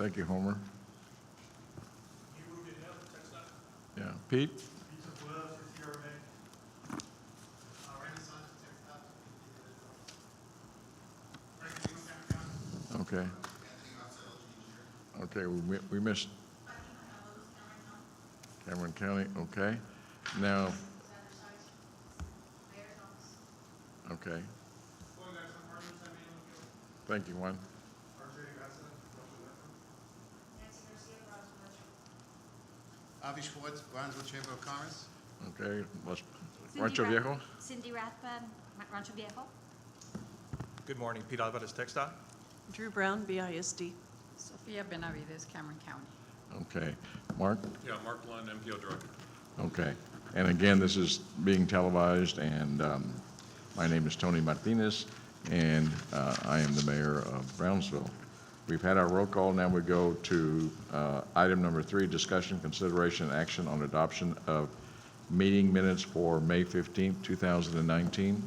Thank you, Homer. Yeah, Pete? Okay. Okay, we missed Cameron County, okay. Now, okay. Thank you, Juan. Avi Schwartz, Brownsville Chamber of Commerce. Okay, Rancho Viejo? Cindy Rathbun, Rancho Viejo. Good morning, Pete Alvarez, TechStop. Drew Brown, BISD. Sophia Benavides, Cameron County. Okay. Mark? Yeah, Mark Lund, MPO Director. Okay. And again, this is being televised, and my name is Tony Martinez, and I am the mayor of Brownsville. We've had our roll call. Now we go to item number 3, discussion, consideration, and action on adoption of meeting minutes for May 15th, 2019.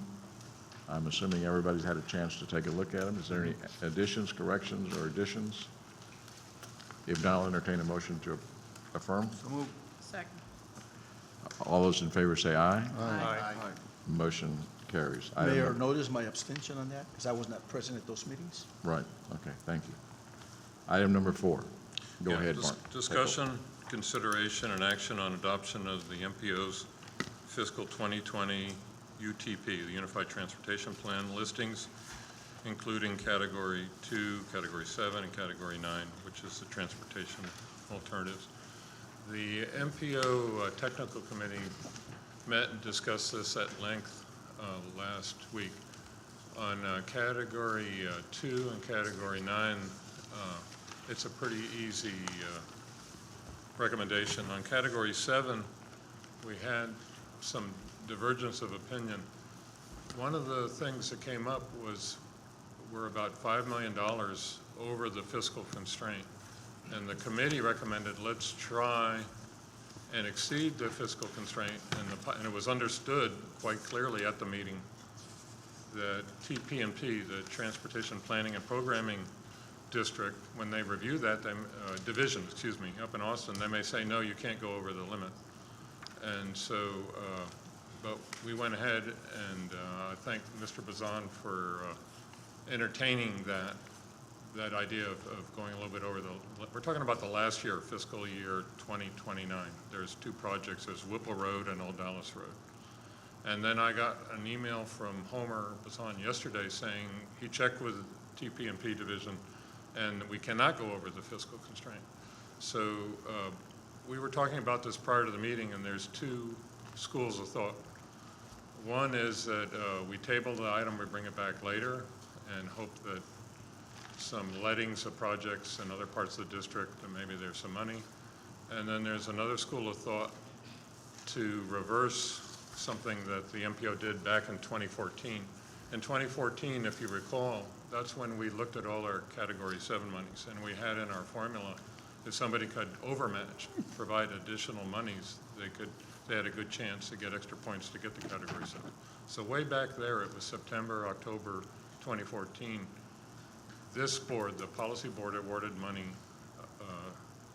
I'm assuming everybody's had a chance to take a look at them. Is there any additions, corrections, or additions? If not, I'll entertain a motion to affirm. So moved. Second. All those in favor say aye. Aye. Motion carries. Item Mayor, number- notice my abstention on that, because I was not present at those meetings. Right, okay, thank you. Item number 4. Go Yeah, ahead, Mark. Discussion, consideration, and action on adoption of the MPO's fiscal 2020 UTP, the Unified Transportation Plan listings, including Category 2, Category 7, and Category 9, which is the transportation alternatives. The MPO Technical Committee met and discussed this at length last week. On Category 2 and Category 9, it's a pretty easy recommendation. On Category 7, we had some divergence of opinion. One of the things that came up was we're about $5 million over the fiscal constraint. And the committee recommended let's try and exceed the fiscal constraint. And it was understood quite clearly at the meeting that TPMP, the Transportation Planning and Programming District, when they review that, division, excuse me, up in Austin, they may say, no, you can't go over the limit. And so, but we went ahead, and I thank Mr. Bazan for entertaining that idea of going a little bit over the, we're talking about the last year, fiscal year 2029. There's 2 projects, there's Whipple Road and Old Dallas Road. And then I got an email from Homer Bazan yesterday saying he checked with TPMP division and we cannot go over the fiscal constraint. So we were talking about this prior to the meeting, and there's 2 schools of thought. One is that we table the item, we bring it back later, and hope that some lettings of projects in other parts of the district, and maybe there's some money. And then there's another school of thought to reverse something that the MPO did back in 2014. In 2014, if you recall, that's when we looked at all our Category 7 monies, and we had in our formula, if somebody could overmatch, provide additional monies, they had a good chance to get extra points to get the Category 7. So way back there, it was September, October 2014. This board, the policy board, awarded money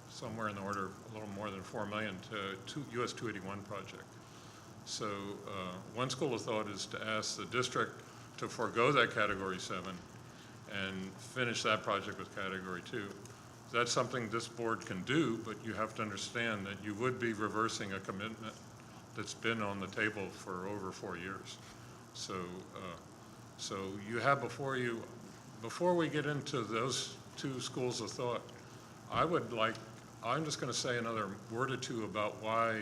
somewhere in the order of a little more than $4 million to US 281 project. So one school of thought is to ask the district to forego that Category 7 and finish that project with Category 2. That's something this board can do, but you have to understand that you would be reversing a commitment that's been on the table for over 4 years. So, so you have before you, before we get into those 2 schools of thought, I'm just going to say another word or 2 about why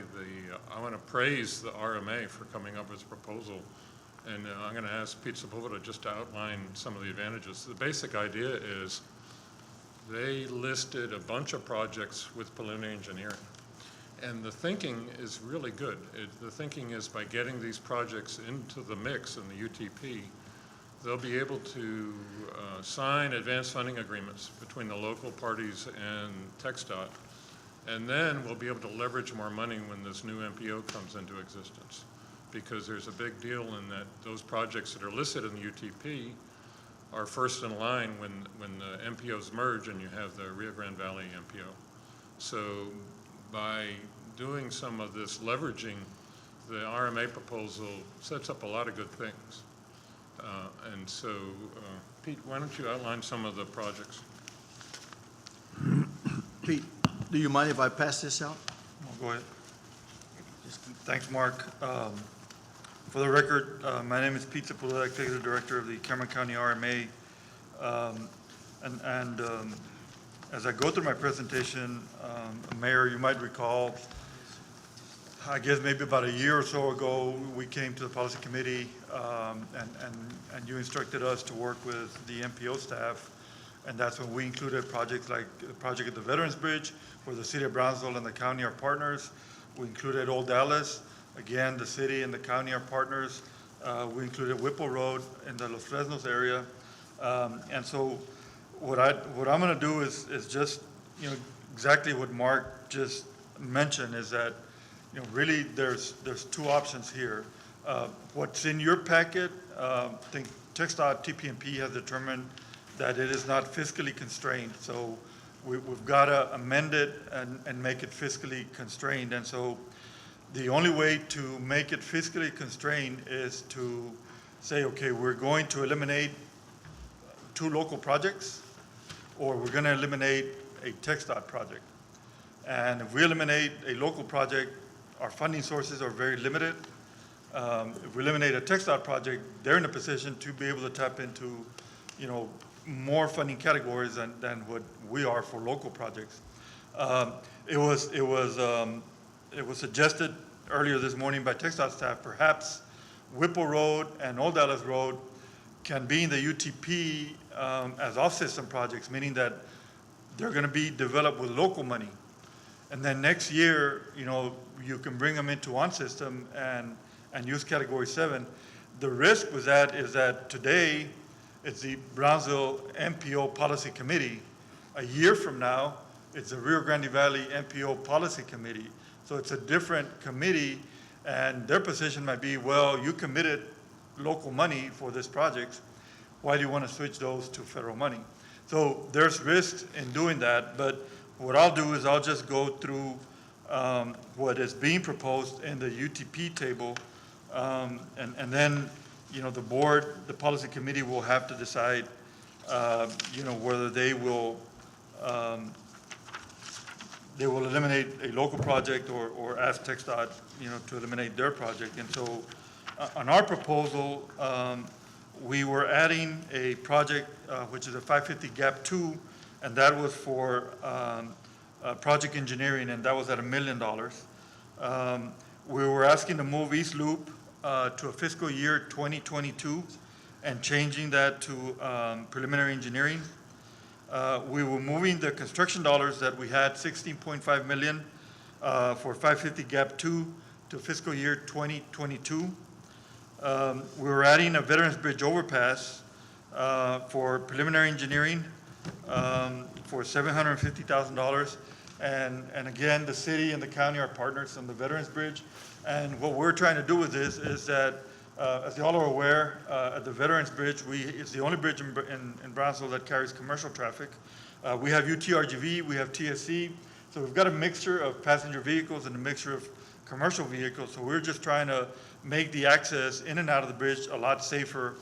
I want to praise the RMA for coming up with this proposal. And I'm going to ask Pete Sepulveda just to outline some of the advantages. The basic idea is they listed a bunch of projects with preliminary engineering. And the thinking is really good. The thinking is by getting these projects into the mix in the UTP, they'll be able to sign advanced funding agreements between the local parties and TxDOT. And then we'll be able to leverage more money when this new MPO comes into existence. Because there's a big deal in that those projects that are listed in the UTP are first in line when the MPOs merge and you have the Rio Grande Valley MPO. So by doing some of this leveraging, the RMA proposal sets up a lot of good things. And so, Pete, why don't you outline some of the projects? Pete, do you mind if I pass this out? Go ahead. Just keep- Thanks, Mark. For the record, my name is Pete Sepulveda, Executive Director of the Cameron County RMA. As I go through my presentation, Mayor, you might recall, I guess maybe about a year or so ago, we came to the Policy Committee, and you instructed us to work with the MPO staff, and that's when we included projects like the project at the Veterans Bridge, where the City of Brownsville and the county are partners. We included Old Dallas. Again, the city and the county are partners. We included Whipple Road in the Los Fresnos area. And so what I'm going to do is just, exactly what Mark just mentioned, is that, really there's two options here. What's in your packet, I think TxDOT TPMP has determined that it is not fiscally constrained. So we've got to amend it and make it fiscally constrained. And so the only way to make it fiscally constrained is to say, okay, we're going to eliminate 2 local projects, or we're going to eliminate a TxDOT project. And if we eliminate a local project, our funding sources are very limited. If we eliminate a TxDOT project, they're in a position to be able to tap into, more funding categories than what we are for local projects. It was suggested earlier this morning by TxDOT staff, perhaps Whipple Road and Old Dallas Road can be in the UTP as off-system projects, meaning that they're going to be developed with local money. And then next year, you can bring them into on-system and use Category 7. The risk with that is that today, it's the Brownsville MPO Policy Committee. A year from now, it's the Rio Grande Valley MPO Policy Committee. So it's a different committee, and their position might be, well, you committed local money for this project. Why do you want to switch those to federal money? So there's risks in doing that, but what I'll do is I'll just go through what is being proposed in the UTP table, and then the board, the policy committee will have to decide, whether they will eliminate a local project or ask TxDOT, to eliminate their project. And so on our proposal, we were adding a project, which is a 550 Gap 2, and that was for project engineering, and that was at $1 million. We were asking to move East Loop to a fiscal year 2022 and changing that to preliminary engineering. We were moving the construction dollars that we had, $16.5 million for 550 Gap 2 to fiscal year 2022. We were adding a Veterans Bridge overpass for preliminary engineering for $750,000. And again, the city and the county are partners on the Veterans Bridge. And what we're trying to do with this is that, as you all are aware, at the Veterans Bridge, it's the only bridge in Brownsville that carries commercial traffic. We have UTRGV, we have TSC, so we've got a mixture of passenger vehicles and a mixture of commercial vehicles. So we're just trying to make the access in and out of the bridge a lot safer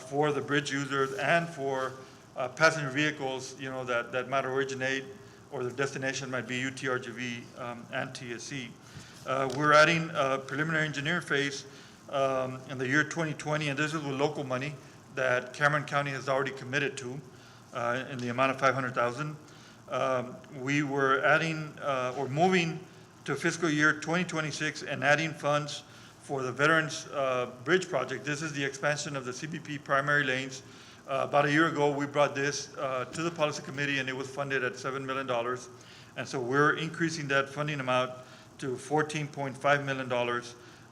for the bridge users and for passenger vehicles, that might originate or the destination might be UTRGV and TSC. We're adding a preliminary engineering phase in the year 2020, and this is with local money that Cameron County has already committed to in the amount of $500,000. We were adding or moving to fiscal year 2026 and adding funds for the Veterans Bridge project. This is the expansion of the CBP primary lanes. About a year ago, we brought this to the policy committee, and it was funded at $7 million. And so we're increasing that funding amount to $14.5 million,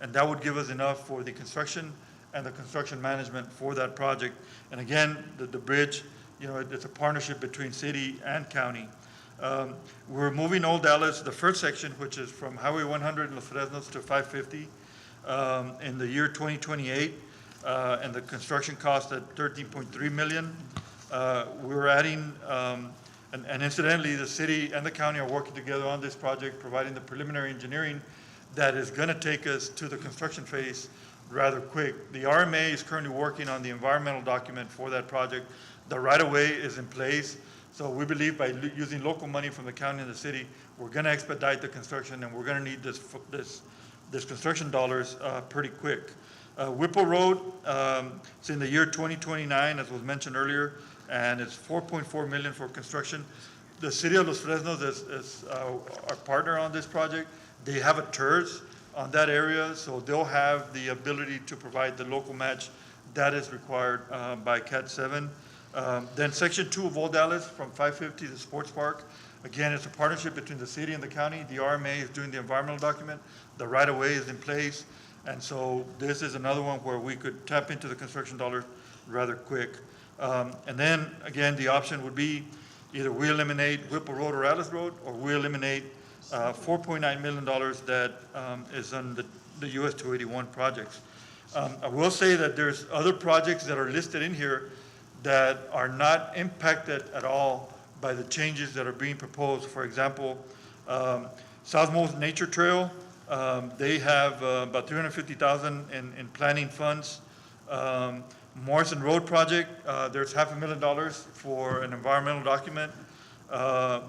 and that would give us enough for the construction and the construction management for that project. And again, the bridge, it's a partnership between city and county. We're moving Old Dallas, the first section, which is from Highway 100 in Los Fresnos to 550 in the year 2028. and the construction cost at 13.3 million. We're adding, and incidentally, the city and the county are working together on this project, providing the preliminary engineering that is going to take us to the construction phase rather quick. The RMA is currently working on the environmental document for that project. The right-of-way is in place, so we believe by using local money from the county and the city, we're going to expedite the construction, and we're going to need this construction dollars pretty quick. Whipple Road, it's in the year 2029, as was mentioned earlier, and it's 4.4 million for construction. The city of Los Fresnos is our partner on this project. They have a TERS on that area, so they'll have the ability to provide the local match that is required by Cat 7. Then Section 2 of Old Dallas from 550 to Sports Park. Again, it's a partnership between the city and the county. The RMA is doing the environmental document. The right-of-way is in place. And so this is another one where we could tap into the construction dollars rather quick. And then, again, the option would be either we eliminate Whipple Road or Alice Road, or we eliminate $4.9 million that is on the US 281 projects. I will say that there's other projects that are listed in here that are not impacted at all by the changes that are being proposed. For example, Southmost Nature Trail, they have about $350,000 in planning funds. Morrison Road Project, there's $500,000 for an environmental document.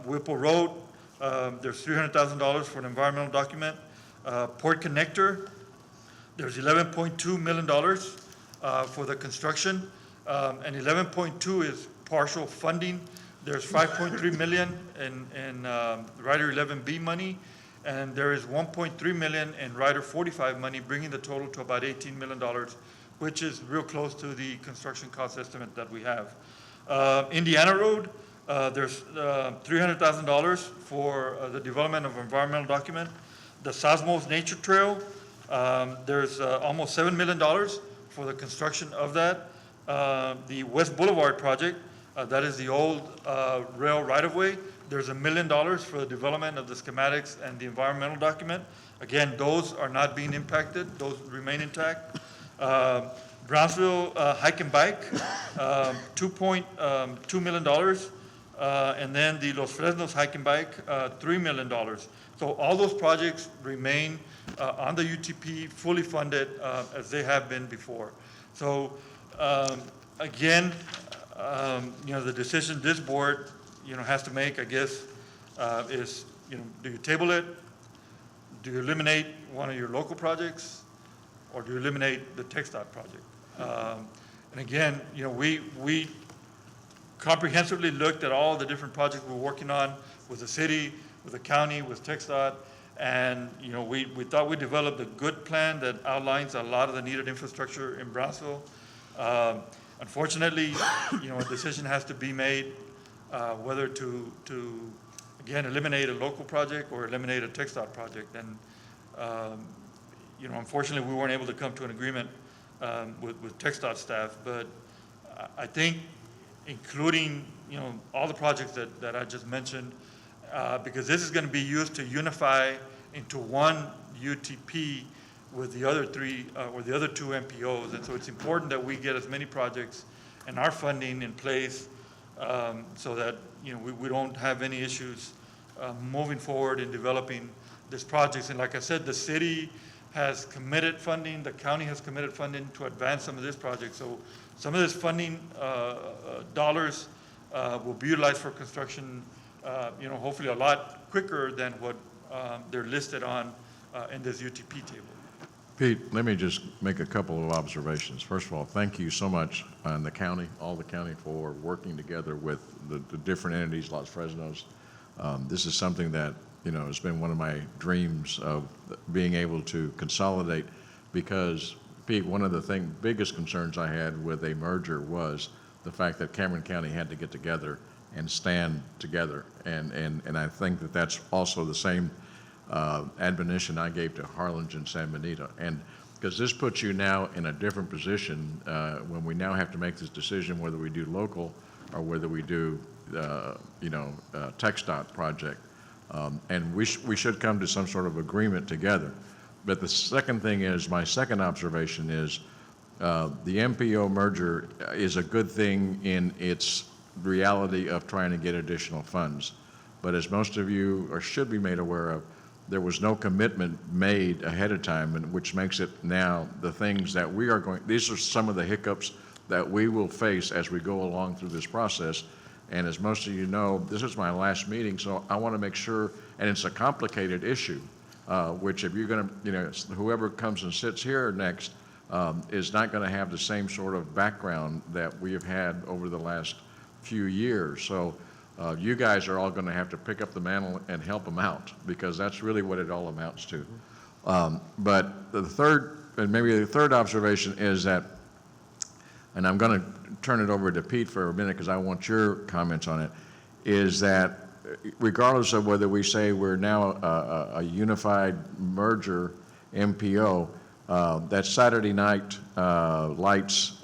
Whipple Road, there's $300,000 for an environmental document. Port Connector, there's $11.2 million for the construction, and 11.2 is partial funding. There's 5.3 million in Rider 11B money, and there is 1.3 million in Rider 45 money, bringing the total to about $18 million, which is real close to the construction cost estimate that we have. Indiana Road, there's $300,000 for the development of environmental document. The Southmost Nature Trail, there's almost $7 million for the construction of that. The West Boulevard project, that is the old rail right-of-way. There's $1 million for the development of the schematics and the environmental document. Again, those are not being impacted. Those remain intact. Brownsville Hike and Bike, $2.2 million. And then the Los Fresnos Hike and Bike, $3 million. So all those projects remain on the UTP, fully funded as they have been before. So again, the decision this board, has to make, I guess, is, do you table it? Do you eliminate one of your local projects? Or do you eliminate the TxDOT project? And again, we comprehensively looked at all the different projects we're working on with the city, with the county, with TxDOT, and we thought we developed a good plan that outlines a lot of the needed infrastructure in Brownsville. Unfortunately, a decision has to be made whether to again eliminate a local project or eliminate a TxDOT project. And unfortunately, we weren't able to come to an agreement with TxDOT staff. But I think including all the projects that I just mentioned, because this is going to be used to unify into one UTP with the other three or the other two MPOs, and so it's important that we get as many projects and our funding in place so that we don't have any issues moving forward in developing these projects. And like I said, the city has committed funding, the county has committed funding to advance some of this project. So some of this funding dollars will be utilized for construction, hopefully a lot quicker than what they're listed on in this UTP table. Pete, let me just make a couple of observations. First of all, thank you so much on the county, all the county, for working together with the different entities, Los Fresnos. This is something that, has been one of my dreams of being able to consolidate, because, Pete, one of the biggest concerns I had with a merger was the fact that Cameron County had to get together and stand together. And I think that that's also the same admonition I gave to Harlingen and San Benito. And because this puts you now in a different position when we now have to make this decision whether we do local or whether we do, TxDOT project. And we should come to some sort of agreement together. But the second thing is, my second observation is, the MPO merger is a good thing in its reality of trying to get additional funds. But as most of you or should be made aware of, there was no commitment made ahead of time, and which makes it now the things that we are going, these are some of the hiccups that we will face as we go along through this process. And as most of you know, this is my last meeting, so I want to make sure, and it's a complicated issue, which if you're going to, whoever comes and sits here next is not going to have the same sort of background that we have had over the last few years. So you guys are all going to have to pick up the mantle and help them out, because that's really what it all amounts to. But the third, and maybe the third observation is that, and I'm going to turn it over to Pete for a minute because I want your comments on it, is that regardless of whether we say we're now a unified merger MPO, that Saturday night lights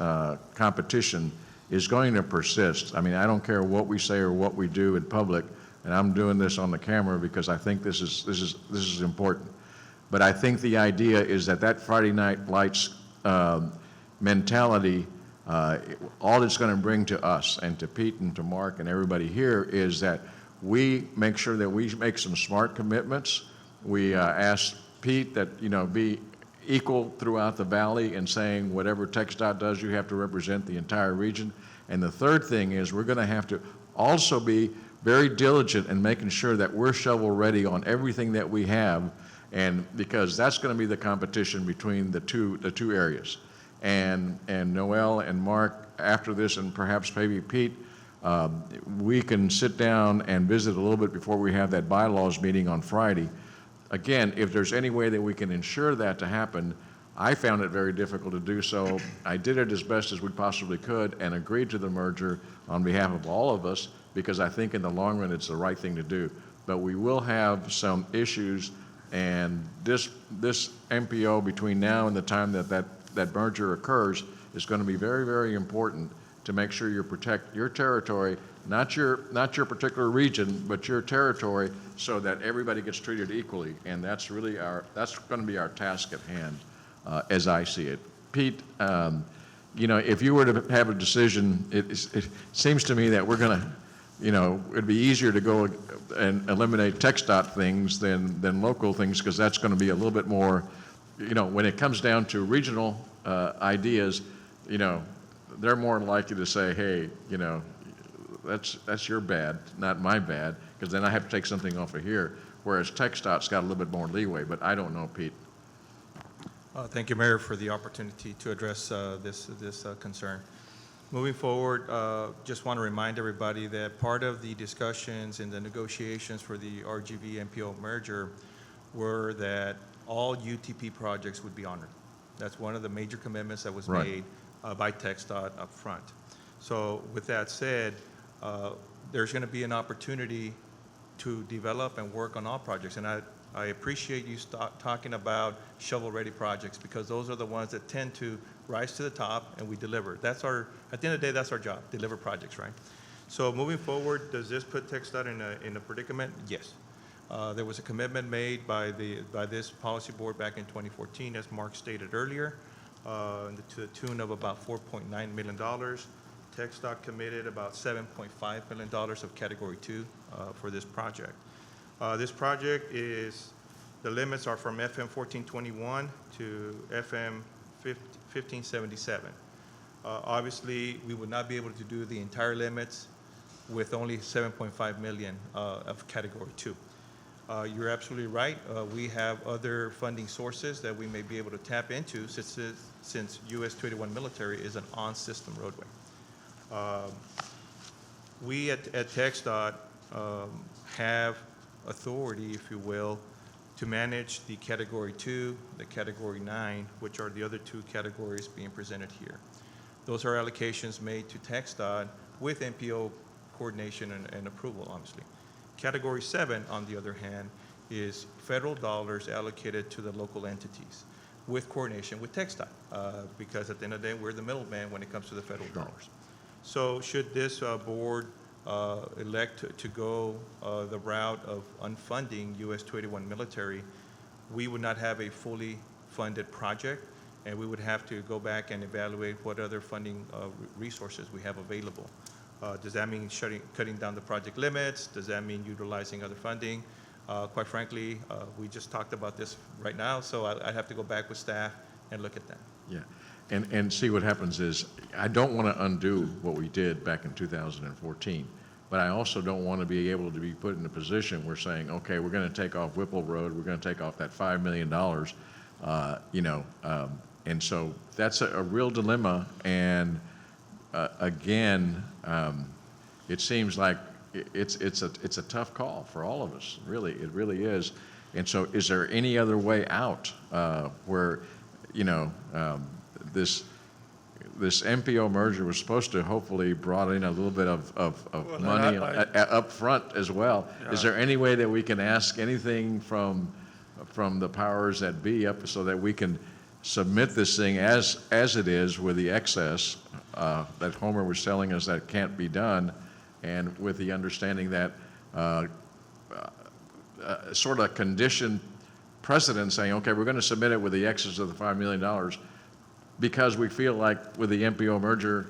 competition is going to persist. I mean, I don't care what we say or what we do in public, and I'm doing this on the camera because I think this is important. But I think the idea is that Friday night lights mentality, all it's going to bring to us and to Pete and to Mark and everybody here is that we make sure that we make some smart commitments. We ask Pete that, be equal throughout the valley and saying whatever TxDOT does, you have to represent the entire region. And the third thing is we're going to have to also be very diligent in making sure that we're shovel ready on everything that we have, and because that's going to be the competition between the two areas. And Noel and Mark, after this, and perhaps maybe Pete, we can sit down and visit a little bit before we have that bylaws meeting on Friday. Again, if there's any way that we can ensure that to happen, I found it very difficult to do so. I did it as best as we possibly could and agreed to the merger on behalf of all of us because I think in the long run it's the right thing to do. But we will have some issues, and this MPO between now and the time that merger occurs is going to be very, very important to make sure you protect your territory, not your particular region, but your territory, so that everybody gets treated equally. And that's really that's going to be our task at hand, as I see it. Pete, if you were to have a decision, it seems to me that we're going to, it'd be easier to go and eliminate TxDOT things than local things, because that's going to be a little bit more, when it comes down to regional ideas, they're more likely to say, hey, that's your bad, not my bad, because then I have to take something off of here, whereas TxDOT's got a little bit more leeway, but I don't know, Pete. Thank you, Mayor, for the opportunity to address this concern. Moving forward, just want to remind everybody that part of the discussions and the negotiations for the RGV MPO merger were that all UTP projects would be honored. That's one of the major commitments that was Right. made by TxDOT up front. So with that said, there's going to be an opportunity to develop and work on all projects. And I appreciate you talking about shovel-ready projects, because those are the ones that tend to rise to the top and we deliver. At the end of the day, that's our job, deliver projects, right? So moving forward, does this put TxDOT in a predicament? Yes. There was a commitment made by this policy board back in 2014, as Mark stated earlier, to the tune of about $4.9 million. TxDOT committed about $7.5 million of Category 2 for this project. This project the limits are from FM 1421 to FM 1577. Obviously, we would not be able to do the entire limits with only 7.5 million of Category 2. You're absolutely right. We have other funding sources that we may be able to tap into since US 281 military is an on-system roadway. We at TxDOT have authority, if you will, to manage the Category 2, the Category 9, which are the other two categories being presented here. Those are allocations made to TxDOT with MPO coordination and approval, obviously. Category 7, on the other hand, is federal dollars allocated to the local entities with coordination with TxDOT, because at the end of the day, we're the middleman when it comes to the federal dollars. So should this board elect to go the route of unfunding US 281 military, we would not have a fully funded project. and we would have to go back and evaluate what other funding resources we have available. Does that mean cutting down the project limits? Does that mean utilizing other funding? Quite frankly, we just talked about this right now, so I'd have to go back with staff and look at that. Yeah, and see what happens is, I don't want to undo what we did back in 2014, but I also don't want to be able to be put in a position where saying, okay, we're going to take off Whipple Road, we're going to take off that $5 million, and so that's a real dilemma, and again, it seems like it's a tough call for all of us, really, it really is. And so is there any other way out where, this MPO merger was supposed to hopefully brought in a little bit of money up front as well. Yeah. Is there any way that we can ask anything from the powers that be up so that we can submit this thing as it is with the excess that Homer was telling us that can't be done, and with the understanding that sort of condition precedent saying, okay, we're going to submit it with the excess of the $5 million because we feel like with the MPO merger,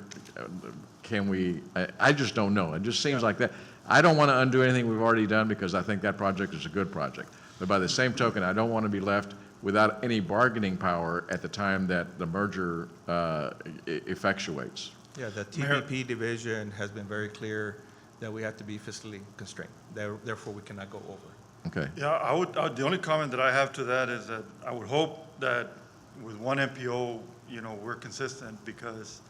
can we, I just don't know. It just seems like that. I don't want to undo anything we've already done because I think that project is a good project. But by the same token, I don't want to be left without any bargaining power at the time that the merger effectuates. Yeah, the TPP division has been very clear that we have to be fiscally constrained. Therefore, we cannot go over. Okay. Yeah, the only comment that I have to that is that I would hope that with one MPO, we're consistent, because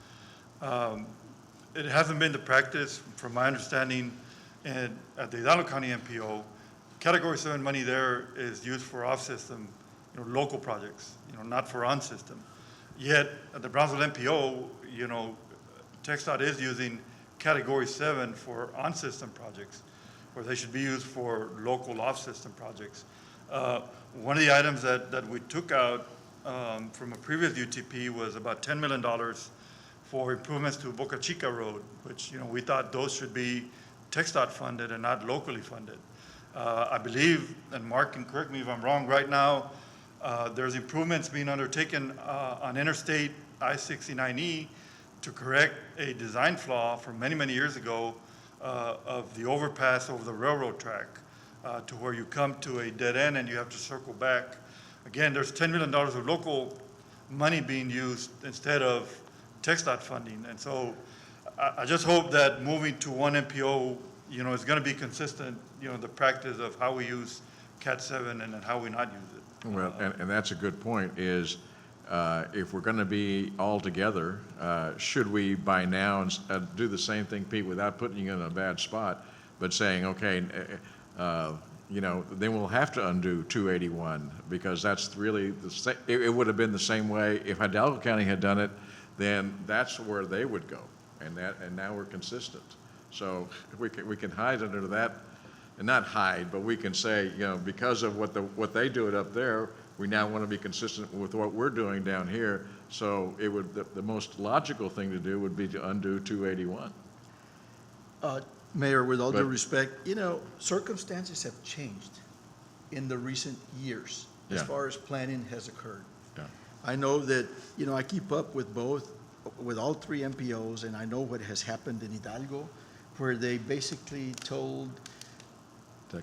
it hasn't been the practice, from my understanding, at the Hidalgo County MPO, Category 7 money there is used for off-system, local projects, not for on-system. Yet, at the Brownsville MPO, TxDOT is using Category 7 for on-system projects, where they should be used for local off-system projects. One of the items that we took out from a previous UTP was about $10 million for improvements to Boca Chica Road, which, we thought those should be TxDOT funded and not locally funded. I believe, and Mark can correct me if I'm wrong, right now, there's improvements being undertaken on Interstate I-69E to correct a design flaw from many, many years ago of the overpass over the railroad track to where you come to a dead end and you have to circle back. Again, there's $10 million of local money being used instead of TxDOT funding. And so I just hope that moving to one MPO, is going to be consistent, the practice of how we use Cat 7 and then how we not use it. Well, and that's a good point, is if we're going to be all together, should we by now do the same thing, Pete, without putting you in a bad spot, but saying, okay, then we'll have to undo 281, because that's really, it would have been the same way if Hidalgo County had done it, then that's where they would go, and now we're consistent. So we can hide under that, and not hide, but we can say, because of what they do it up there, we now want to be consistent with what we're doing down here. So it would, the most logical thing to do would be to undo 281. Mayor, with all due But- respect, circumstances have changed in the recent years as Yeah. far as planning has occurred. Yeah. I know that, I keep up with all three MPOs, and I know what has happened in Hidalgo, where they basically told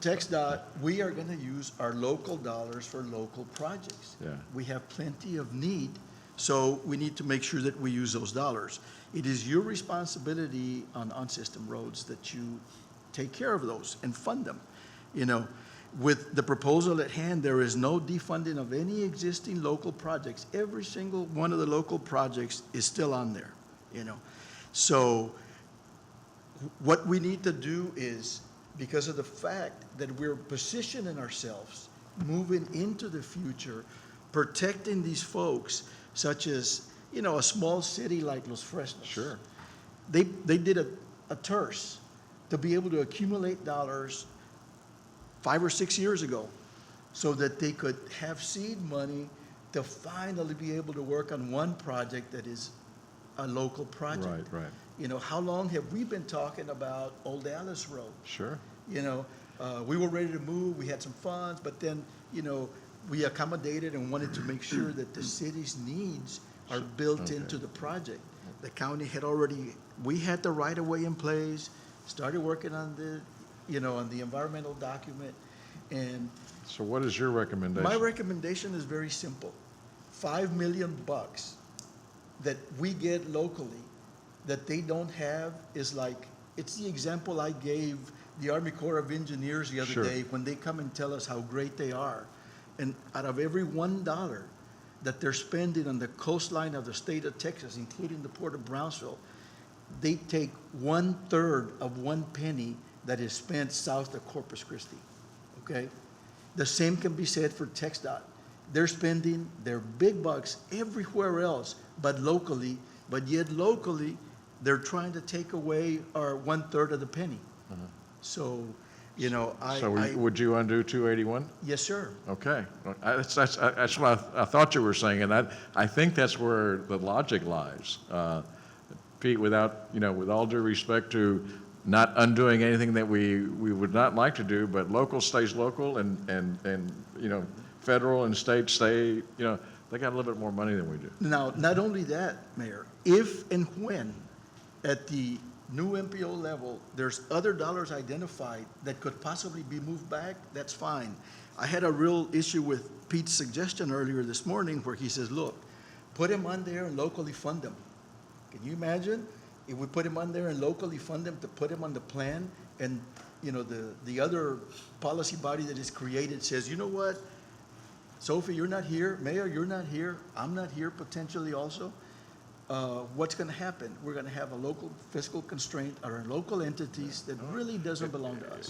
TxDOT, we are going to use our local dollars for local projects. Yeah. We have plenty of need, so we need to make sure that we use those dollars. It is your responsibility on system roads that you take care of those and fund them. With the proposal at hand, there is no defunding of any existing local projects. Every single one of the local projects is still on there, So what we need to do is, because of the fact that we're positioning ourselves, moving into the future, protecting these folks, such as, a small city like Los Fresnos. Sure. They did a TERS to be able to accumulate dollars 5 or 6 years ago so that they could have seed money to finally be able to work on one project that is a local project. Right. How long have we been talking about Old Alice Road? Sure. We were ready to move, we had some funds, but then, we accommodated and wanted to make sure that the city's needs are built into the project. The county had already, we had the right-of-way in place, started working on the, on the environmental document, and So what is your recommendation? my recommendation is very simple. $5 million that we get locally that they don't have is like, it's the example I gave the Army Corps of Engineers the other Sure. day when they come and tell us how great they are. And out of every $1 that they're spending on the coastline of the state of Texas, including the port of Brownsville, they take 1/3 of 1 penny that is spent south of Corpus Christi, okay? The same can be said for TxDOT. They're spending their big bucks everywhere else but locally, but yet locally, they're trying to take away our 1/3 of the penny. So, Would you undo 281? yes, sir. Okay. That's what I thought you were saying, and I think that's where the logic lies. Pete, with all due respect to not undoing anything that we would not like to do, but local stays local, and federal and state stay, they got a little bit more money than we do. Now, not only that, Mayor, if and when at the new MPO level, there's other dollars identified that could possibly be moved back, that's fine. I had a real issue with Pete's suggestion earlier this morning where he says, look, put him on there and locally fund him. Can you imagine if we put him on there and locally fund him to put him on the plan and, the other policy body that is created says, you know what? Sophie, you're not here. Mayor, you're not here. I'm not here potentially also. What's going to happen? We're going to have a local fiscal constraint or local entities that really doesn't belong to us.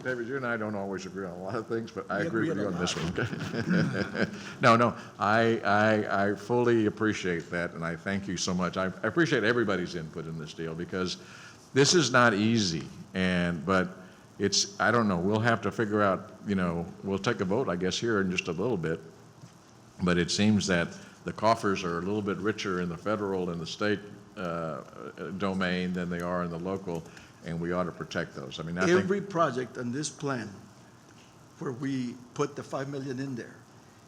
David, you and I don't always agree on a lot of things, but I We agree agree with on you a on lot. this one. No, I fully appreciate that, and I thank you so much. I appreciate everybody's input in this deal, because this is not easy, but I don't know, we'll have to figure out, we'll take a vote, I guess, here in just a little bit, but it seems that the coffers are a little bit richer in the federal and the state domain than they are in the local, and we ought to protect those. I mean, I think, Every project on this plan where we put the 5 million in there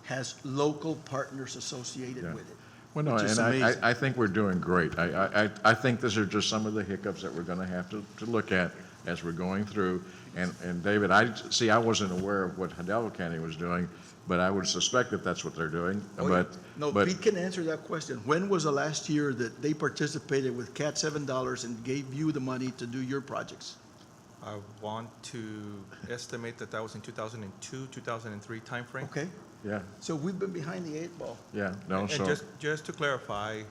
has local partners associated Yeah. with it. well, no, which is and amazing. I think we're doing great. I think these are just some of the hiccups that we're going to have to look at as we're going through. And David, I wasn't aware of what Hidalgo County was doing, but I would suspect that that's what they're doing. Oh, yeah. But No, Pete can answer that question. When was the last year that they participated with CAT $7 and gave you the money to do your projects? I want to estimate that was in 2002, 2003 timeframe. Okay, yeah, so we've been behind the 8 ball. yeah, no, And so. just to clarify,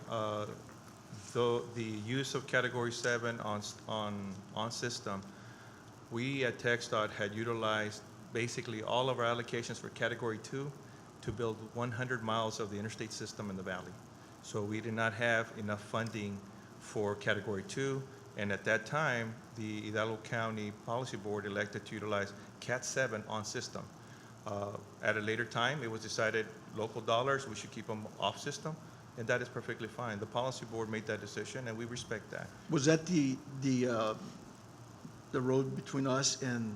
the use of Category 7 on system, we at TxDOT had utilized basically all of our allocations for Category 2 to build 100 miles of the interstate system in the valley. So we did not have enough funding for Category 2, and at that time, the Hidalgo County Policy Board elected to utilize Cat 7 on system. At a later time, it was decided local dollars, we should keep them off system, and that is perfectly fine. The Policy Board made that decision, and we respect that. Was that the road between us and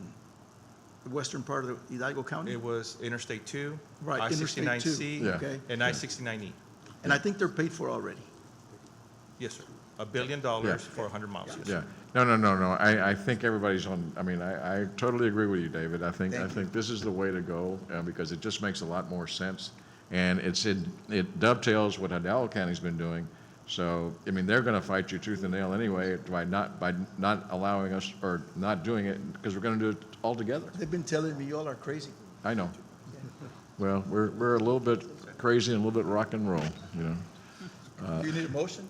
the western part of Hidalgo County? It was Interstate 2, Right, Interstate 2, I-69C, Yeah. okay. and I-69E. And I think they're paid for already. Yes, sir. $1 billion for 100 miles. yes, Yeah, sir. no, I think everybody's on, I mean, I totally agree with you, David. I Thank you. think this is the way to go, because it just makes a lot more sense. And it dovetails what Hidalgo County's been doing. So, I mean, they're gonna fight you tooth and nail anyway by not allowing us, or not doing it, because we're gonna do it all together. They've been telling me y'all are crazy. I know. Well, we're a little bit crazy and a little bit rock and roll, Do you need a motion?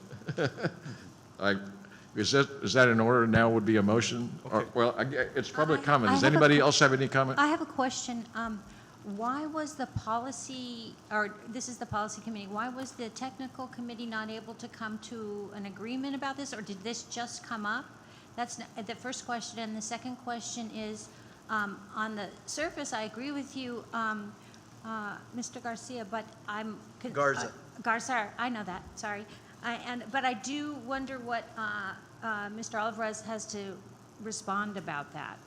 Is that in order now would be a motion? Or, Okay. well, it's public I comment. Does have a anybody que- else have any comment? I have a question. Why was the policy, or this is the policy committee, why was the technical committee not able to come to an agreement about this, or did this just come up? That's the first question. And the second question is, on the surface, I agree with you, Mr. Garcia, but I'm. Garza. Garza, I know that, sorry. But I do wonder what Mr. Alvarez has to respond about that.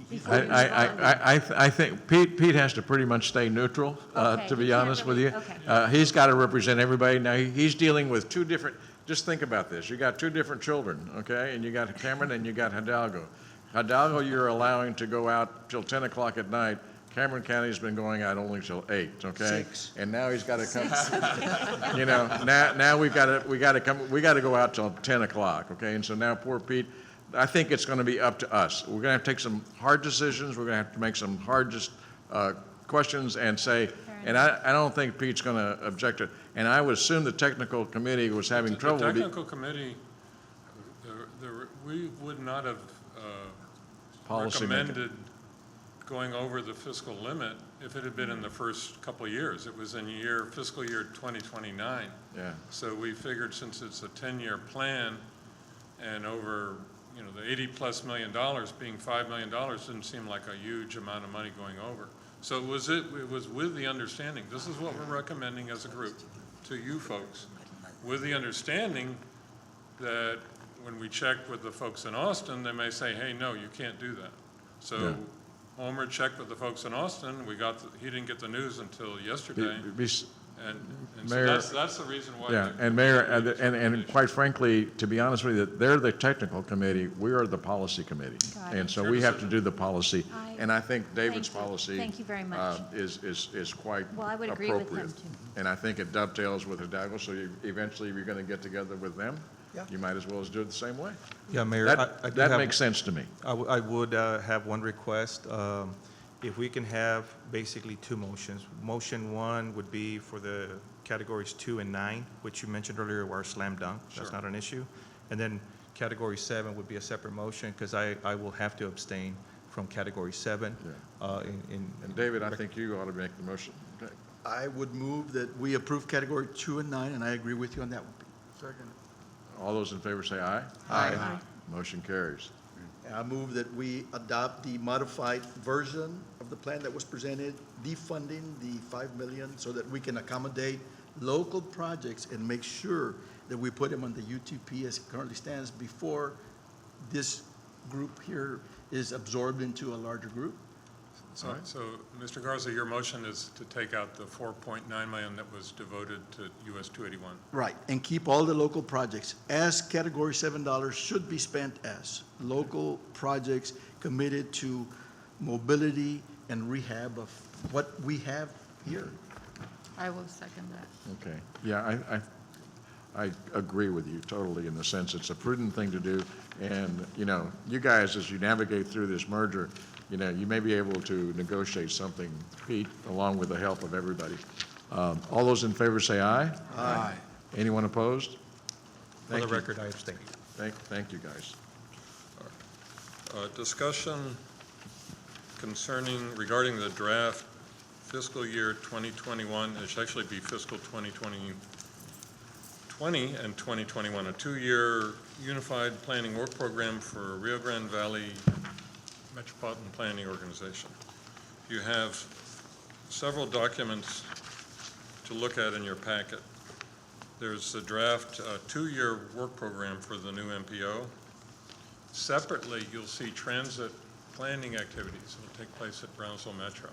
before I, you I, responded. I think Pete has to pretty much stay neutral, Okay, to he be can't honest with really- you. okay. He's got to represent everybody. Now, he's dealing with two different, just think about this. You got two different children, okay? And you got Cameron and you got Hidalgo. Hidalgo, you're allowing to go out till 10 o'clock at night. Cameron County's been going out only till 8, okay? 6. And now he's got to come, you know, now we got to go out till 10 o'clock, okay? And so now poor Pete, I think it's going to be up to us. We're going to have to take some hard decisions. We're going to have to make some hard questions and say, and I don't think Pete's going to object to it. And I would assume the technical committee was having trouble. The technical committee, we would not have Policy making. recommended going over the fiscal limit if it had been in the first couple of years. It was in fiscal year 2029. Yeah. So we figured since it's a 10-year plan and over, you know, the $80+ million being $5 million didn't seem like a huge amount of money going over. So it was with the understanding, this is what we're recommending as a group to you folks, with the understanding that when we checked with the folks in Austin, they may say, hey, no, you can't do that. So Yeah. Homer checked with the folks in Austin, he didn't get the news until yesterday. And so Mayor- that's the reason why. Yeah, and Mayor, and quite frankly, to be honest with you, they're the technical committee, we are the policy committee. Got And it. so we have to do the policy, I- and I think David's Thank you. policy. Thank you very much. Is quite Well, I would agree with him, appropriate. too. And I think it dovetails with Hidalgo, so eventually you're going to get together with them. Yeah. You might as well as do it the same way. Yeah, Mayor, I do That have- makes sense to me. I would have one request. If we can have basically two motions. Motion one would be for the categories 2 and 9, which you mentioned earlier were slam dunk. That's Sure. not an issue. And then category 7 would be a separate motion because I will have to abstain from category 7. Yeah. In And David, I think you ought to make the motion. Okay. I would move that we approve category 2 and 9, and I agree with you on that one. Second. All those in favor say aye. Aye. Motion carries. I move that we adopt the modified version of the plan that was presented, defunding the 5 million so that we can accommodate local projects and make sure that we put them on the UTP as it currently stands before this group here is absorbed into a larger group. So, Mr. Garza, your motion is to take out the 4.9 million that was devoted to US 281. Right, and keep all the local projects as category $7 should be spent as local projects committed to mobility and rehab of what we have here. I will second that. Okay, yeah, I agree with you totally in the sense it's a prudent thing to do. And, you know, you guys, as you navigate through this merger, you know, you may be able to negotiate something, Pete, along with the help of everybody. All those in favor say aye. Aye. Anyone opposed? For the Thank you. record, I abstain. Thank you, guys. Discussion regarding the draft fiscal year 2021, it should actually be fiscal 2020 and 2021, a 2-year unified planning work program for Rio Grande Valley Metropolitan Planning Organization. You have several documents to look at in your packet. There's the draft 2-year work program for the new MPO. Separately, you'll see transit planning activities that will take place at Brownsville Metro.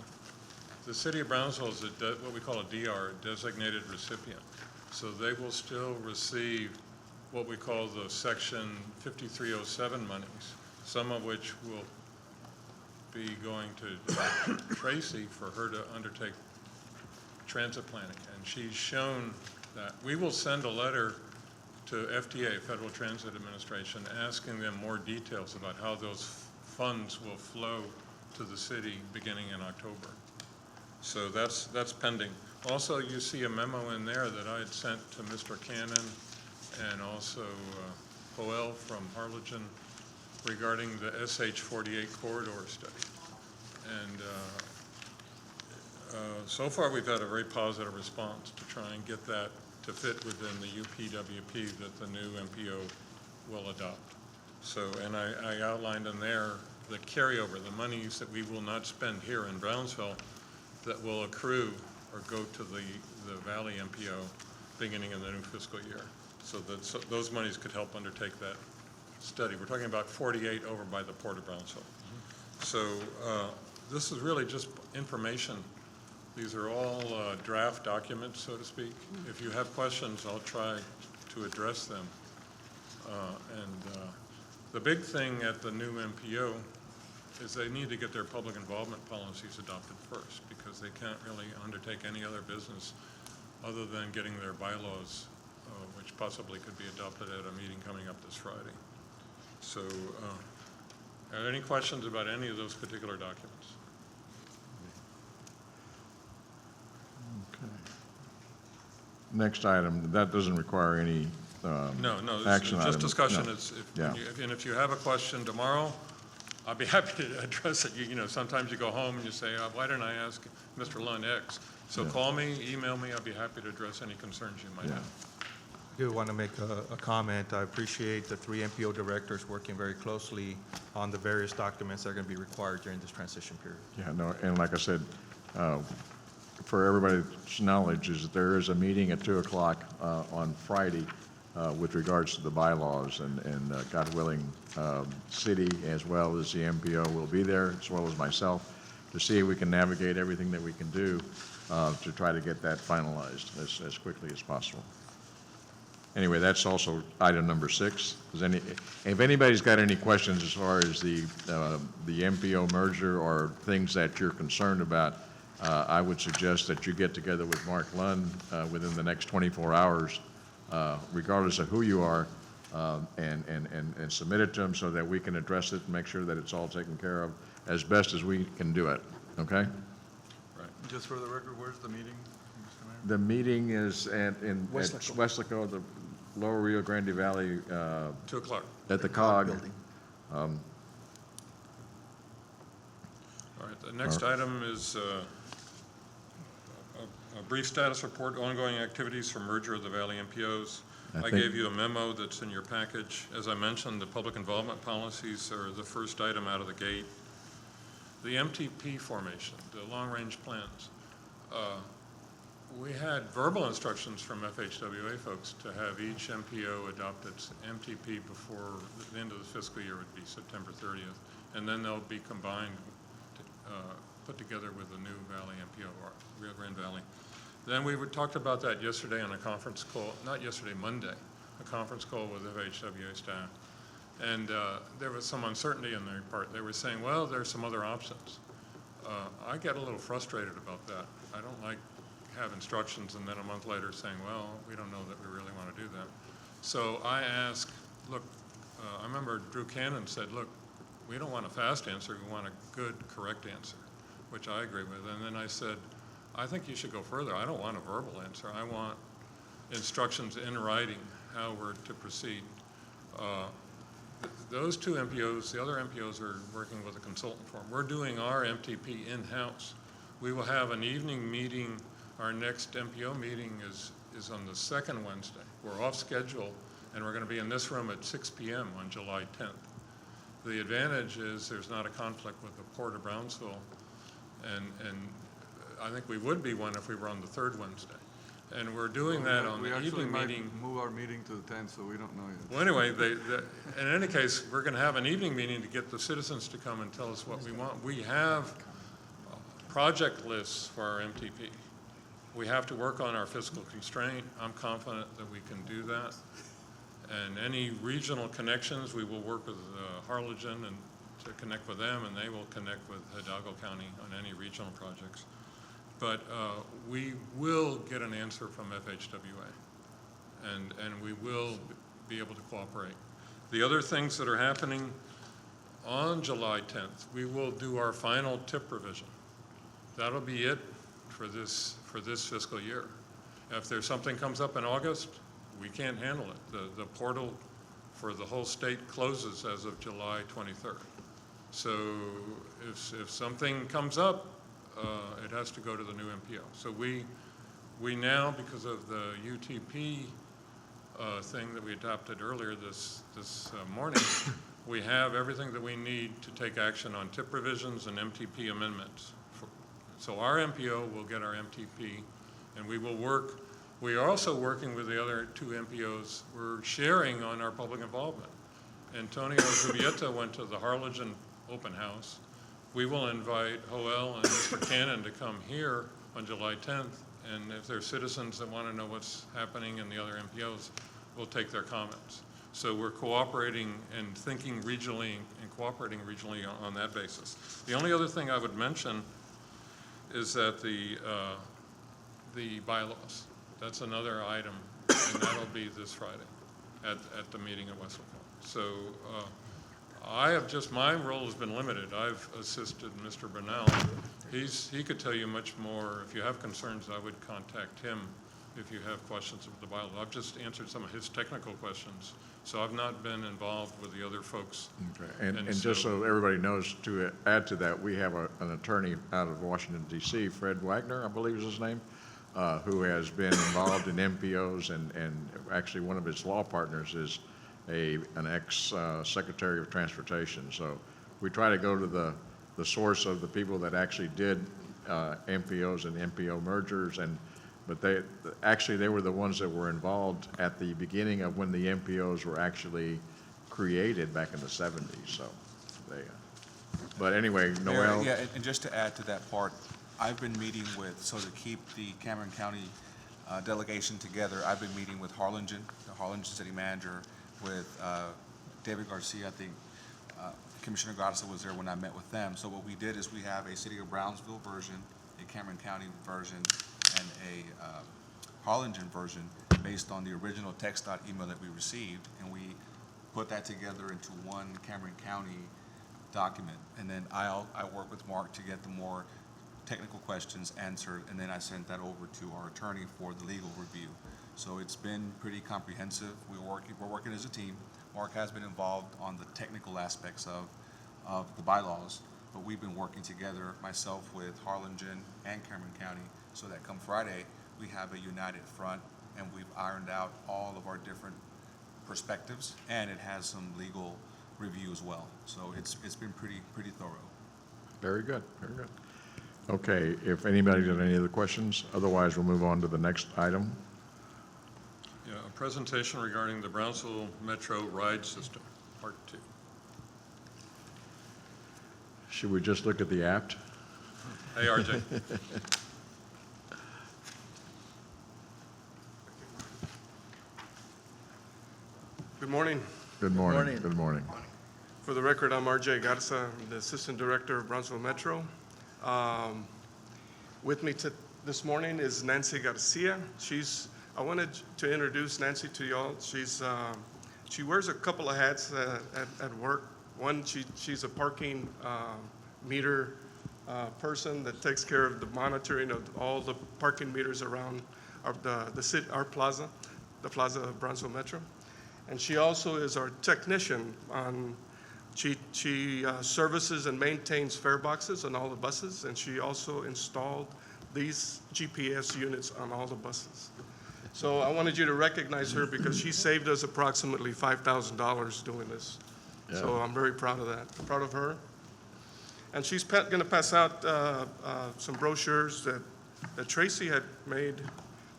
The city of Brownsville is what we call a DR, a designated recipient. So they will still receive what we call the Section 5307 monies, some of which will be going to Tracy for her to undertake transit planning. And she's shown that. We will send a letter to FTA, Federal Transit Administration, asking them more details about how those funds will flow to the city beginning in October. So that's pending. Also, you see a memo in there that I had sent to Mr. Cannon and also Poel from Harlingen regarding the SH-48 corridor study. And so far, we've had a very positive response to try and get that to fit within the UPWP that the new MPO will adopt. So, and I outlined in there the carryover, the monies that we will not spend here in Brownsville that will accrue or go to the Valley MPO beginning in the new fiscal year. So that those monies could help undertake that study. We're talking about 48 over by the Port of Brownsville. So this is really just information. These are all draft documents, so to speak. If you have questions, I'll try to address them. The big thing at the new MPO is they need to get their public involvement policies adopted first, because they can't really undertake any other business other than getting their bylaws, which possibly could be adopted at a meeting coming up this Friday. So are there any questions about any of those particular documents? Okay. Next item, that doesn't require any No, this action is item. just discussion. No. Yeah. And if you have a question tomorrow, I'll be happy to address it. You know, sometimes you go home and you say, why didn't I ask Mr. Lund X? So Yeah. call me, email me, I'll be happy to address any concerns you might Yeah. have. I do want to make a comment. I appreciate the 3 MPO directors working very closely on the various documents that are going to be required during this transition period. Yeah, no, and like I said, for everybody's knowledge, is that there is a meeting at 2 o'clock on Friday with regards to the bylaws, and God willing, city as well as the MPO will be there, as well as myself, to see if we can navigate everything that we can do to try to get that finalized as quickly as possible. Anyway, that's also item number 6. If anybody's got any questions as far as the MPO merger or things that you're concerned about, I would suggest that you get together with Mark Lund within the next 24 hours, regardless of who you are, and submit it to him so that we can address it and make sure that it's all taken care of as best as we can do it, okay? Just for the record, where's the meeting, Mr. Mayor? The meeting is at Westlaco. Westlaco, the Lower Rio Grande Valley, 2 o'clock. at the COG. Building. All right, the next item is a brief status report, ongoing activities for merger of the Valley MPOs. I think- gave you a memo that's in your package. As I mentioned, the public involvement policies are the first item out of the gate. The MTP formation, the long-range plans. We had verbal instructions from FHWA folks to have each MPO adopt its MTP before the end of the fiscal year would be September 30th. And then they'll be combined, put together with the new Valley MPO, or Rio Grande Valley. Then we talked about that yesterday on a conference call, not yesterday, Monday, a conference call with FHWA staff. And there was some uncertainty on their part. They were saying, well, there's some other options. I get a little frustrated about that. I don't like have instructions and then a month later saying, well, we don't know that we really want to do that. So I asked, look, I remember Drew Cannon said, look, we don't want a fast answer, we want a good, correct answer, which I agree with. And then I said, I think you should go further. I don't want a verbal answer. I want instructions in writing how we're to proceed. Those 2 MPOs, the other MPOs are working with a consultant firm. We're doing our MTP in-house. We will have an evening meeting. Our next MPO meeting is on the 2nd Wednesday. We're off schedule, and we're going to be in this room at 6 p.m. on July 10th. The advantage is there's not a conflict with the Port of Brownsville, and I think we would be one if we were on the 3rd Wednesday. And we're doing that on the evening meeting. Move our meeting to the 10th, so we don't know yet. Well, anyway, in any case, we're going to have an evening meeting to get the citizens to come and tell us what we want. We have project lists for our MTP. We have to work on our fiscal constraint. I'm confident that we can do that. And any regional connections, we will work with Harlingen and to connect with them, and they will connect with Hidalgo County on any regional projects. But we will get an answer from FHWA, and we will be able to cooperate. The other things that are happening on July 10th, we will do our final tip revision. That'll be it for this fiscal year. If there's something comes up in August, we can't handle it. The portal for the whole state closes as of July 23rd. So if something comes up, it has to go to the new MPO. So we now, because of the UTP thing that we adopted earlier this morning, we have everything that we need to take action on tip revisions and MTP amendments. So our MPO will get our MTP, and we will work. We are also working with the other 2 MPOs. We're sharing on our public involvement. Antonio Zubieta went to the Harlingen open house, we will invite Joel and Mr. Cannon to come here on July 10th, and if there are citizens that want to know what's happening in the other MPOs, we'll take their comments. So we're cooperating and thinking regionally and cooperating regionally on that basis. The only other thing I would mention is that the bylaws, that's another item, and that'll be this Friday at the meeting at Westlawn. So my role has been limited. I've assisted Mr. Brunel. He could tell you much more. If you have concerns, I would contact him if you have questions of the bylaw. I've just answered some of his technical questions, so I've not been involved with the other folks. Okay. And just so everybody knows, to add to that, we have an attorney out of Washington, D.C., Fred Wagner, I believe is his name, who has been involved in MPOs, and actually one of his law partners is an ex-Secretary of Transportation. So we try to go to the source of the people that actually did MPOs and MPO mergers, but they were the ones that were involved at the beginning of when the MPOs were actually created back in the 70s. So but anyway, Noel. Yeah, and just to add to that part, I've been meeting so to keep the Cameron County delegation together, I've been meeting with Harlingen, the Harlingen City Manager, with David Garcia. I think Commissioner Garza was there when I met with them. So what we did is we have a City of Brownsville version, a Cameron County version, and a Harlingen version based on the original TxDOT email that we received, and we put that together into one Cameron County document. And then I work with Mark to get the more technical questions answered, and then I sent that over to our attorney for the legal review. So it's been pretty comprehensive. We're working as a team. Mark has been involved on the technical aspects of the bylaws, but we've been working together, myself with Harlingen and Cameron County, so that come Friday, we have a united front, and we've ironed out all of our different perspectives, and it has some legal review as well. So it's been pretty thorough. Very good, very good. Okay, if anybody's got any other questions, otherwise we'll move on to the next item. Yeah, a presentation regarding the Brownsville Metro Ride System, Part 2. Should we just look at the apt? Hey, RJ. Good morning. Good morning. morning. Good morning. For the record, I'm RJ Garza, the Assistant Director of Brownsville Metro. With me this morning is Nancy Garcia. I wanted to introduce Nancy to y'all. She wears a couple of hats at work. One, she's a parking meter person that takes care of the monitoring of all the parking meters around our plaza, the plaza of Brownsville Metro. And she also is our technician. She services and maintains fare boxes on all the buses, and she also installed these GPS units on all the buses. So I wanted you to recognize her because she saved us approximately $5,000 doing this. Yeah. So I'm very proud of that, proud of her. And she's going to pass out some brochures that Tracy had made,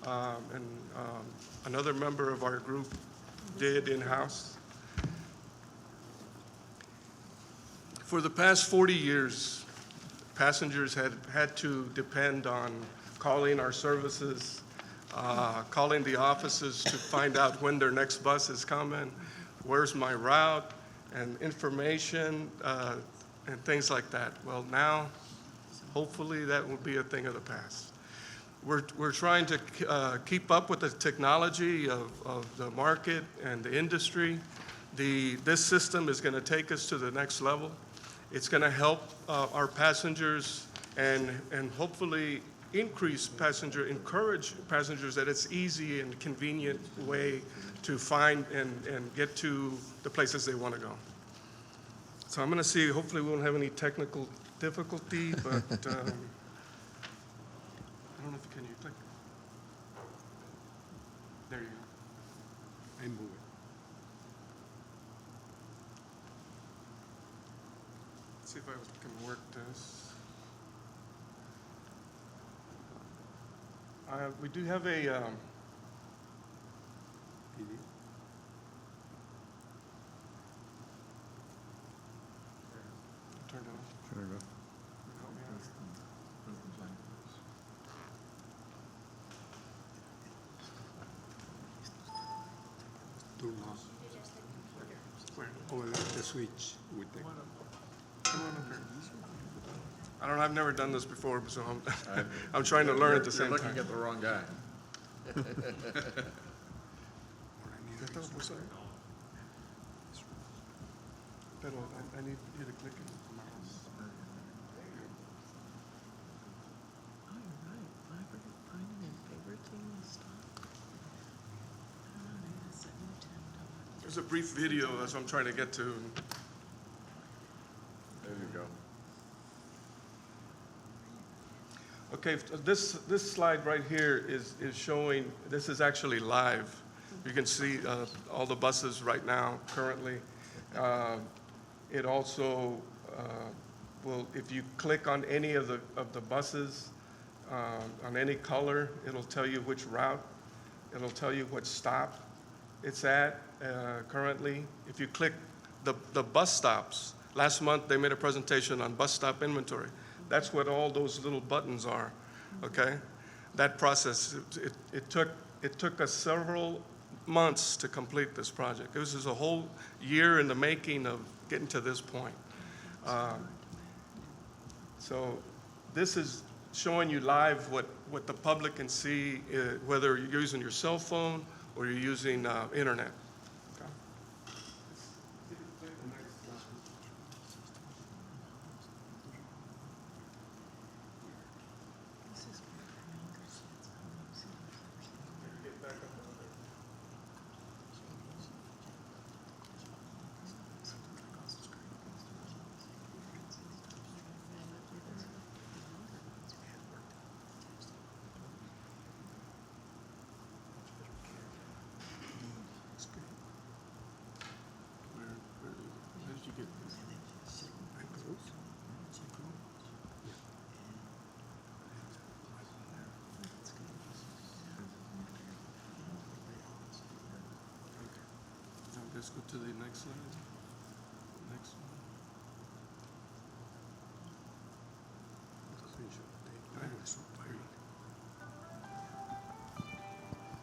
and another member of our group did in-house. For the past 40 years, passengers had to depend on calling our services, calling the offices to find out when their next bus is coming, where's my route, and information, and things like that. Well, now, hopefully that will be a thing of the past. We're trying to keep up with the technology of the market and the industry. This system is going to take us to the next level. It's going to help our passengers and hopefully encourage passengers that it's easy and convenient way to find and get to the places they want to go. So I'm going to see, hopefully we won't have any technical difficulty, but I don't know if can you click. There you go. And move it. Let's see if I can work this. We do have a turn it off. There you go. Do not. Where? Over there, the switch with the. Come on up here. I don't know, I've never done this before, so I'm trying to learn at the same You're time. looking at the wrong guy. Pero I need you to click it. There's a brief video, that's what I'm trying to get to. There you go. Okay, this slide right here is showing, this is actually live. You can see all the buses right now, currently. It also will, if you click on any of the buses, on any color, it'll tell you which route, it'll tell you what stop it's at currently. If you click the bus stops, last month they made a presentation on bus stop inventory. That's what all those little buttons are, okay? That process, it took us several months to complete this project. This is a whole year in the making of getting to this point. So this is showing you live what the public can see, whether you're using your cell phone or you're using internet. Okay. Where did you get this? That close? Okay. Now let's go to the next slide. Next one.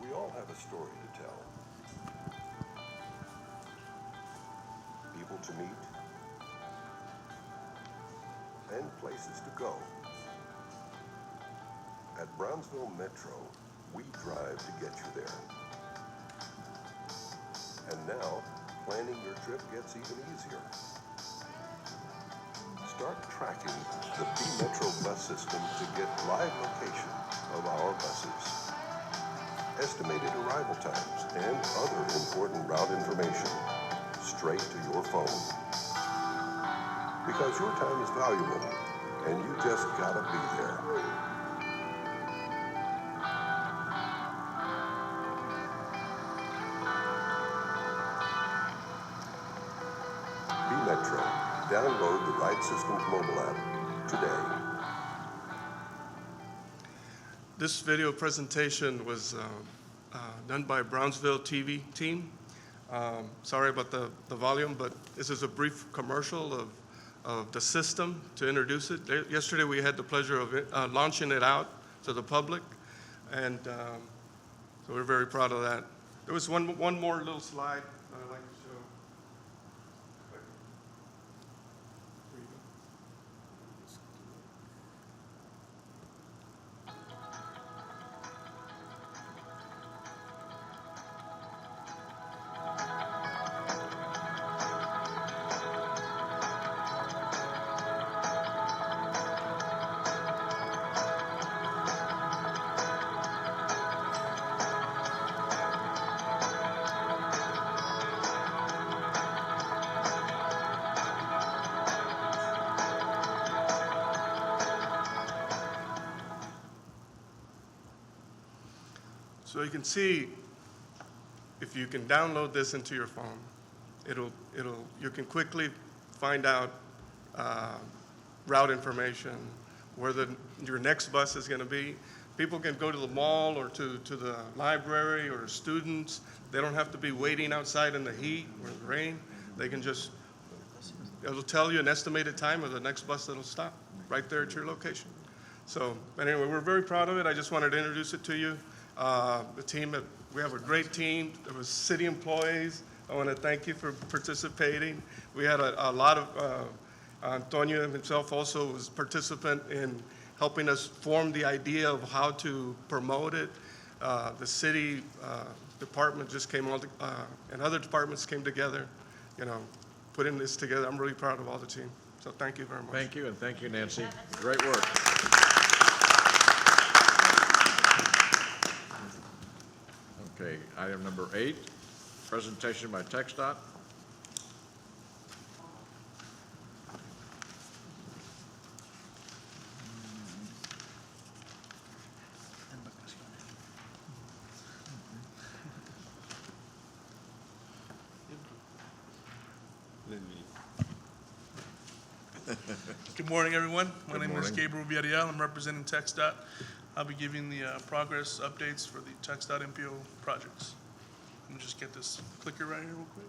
We all have a story to tell. People to meet. And places to go. At Brownsville Metro, we drive to get you there. And now, planning your trip gets even easier. Start tracking the B-Metro bus system to get live location of our buses, estimated arrival times, and other important route information straight to your phone. Because your time is valuable, and you just gotta be there. B-Metro. Download the Ride Systems mobile app today. This video presentation was done by Brownsville TV team. Sorry about the volume, but this is a brief commercial of the system to introduce it. Yesterday we had the pleasure of launching it out to the public, and so we're very proud of that. There was one more little slide that I'd like to show. Here you go. So you can see, if you can download this into your phone, you can quickly find out route information, where your next bus is going to be. People can go to the mall or to the library, or students. They don't have to be waiting outside in the heat or the rain. They can just, it'll tell you an estimated time of the next bus that'll stop right there at your location. So, but anyway, we're very proud of it. I just wanted to introduce it to you. The team at We have a great team. There was city employees. I want to thank you for participating. We had a lot of, Antonio himself also was participant in helping us form the idea of how to promote it. The city department just came all, and other departments came together, putting this together. I'm really proud of all the team. So thank you very much. Thank you, and thank you, Nancy. Great work. Okay, item number 8, presentation by TxDOT. Good morning, everyone. My Good name is morning. Gabriel Villarreal. I'm representing TxDOT. I'll be giving the progress updates for the TxDOT MPO projects. Let me just get this clicker right here real quick.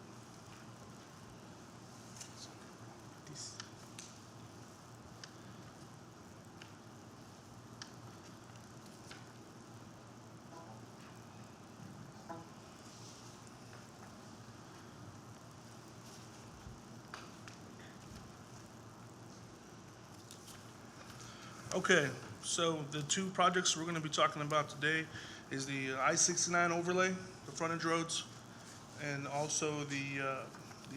Okay, so the two projects we're going to be talking about today is the I-69 overlay, the frontage roads, and also the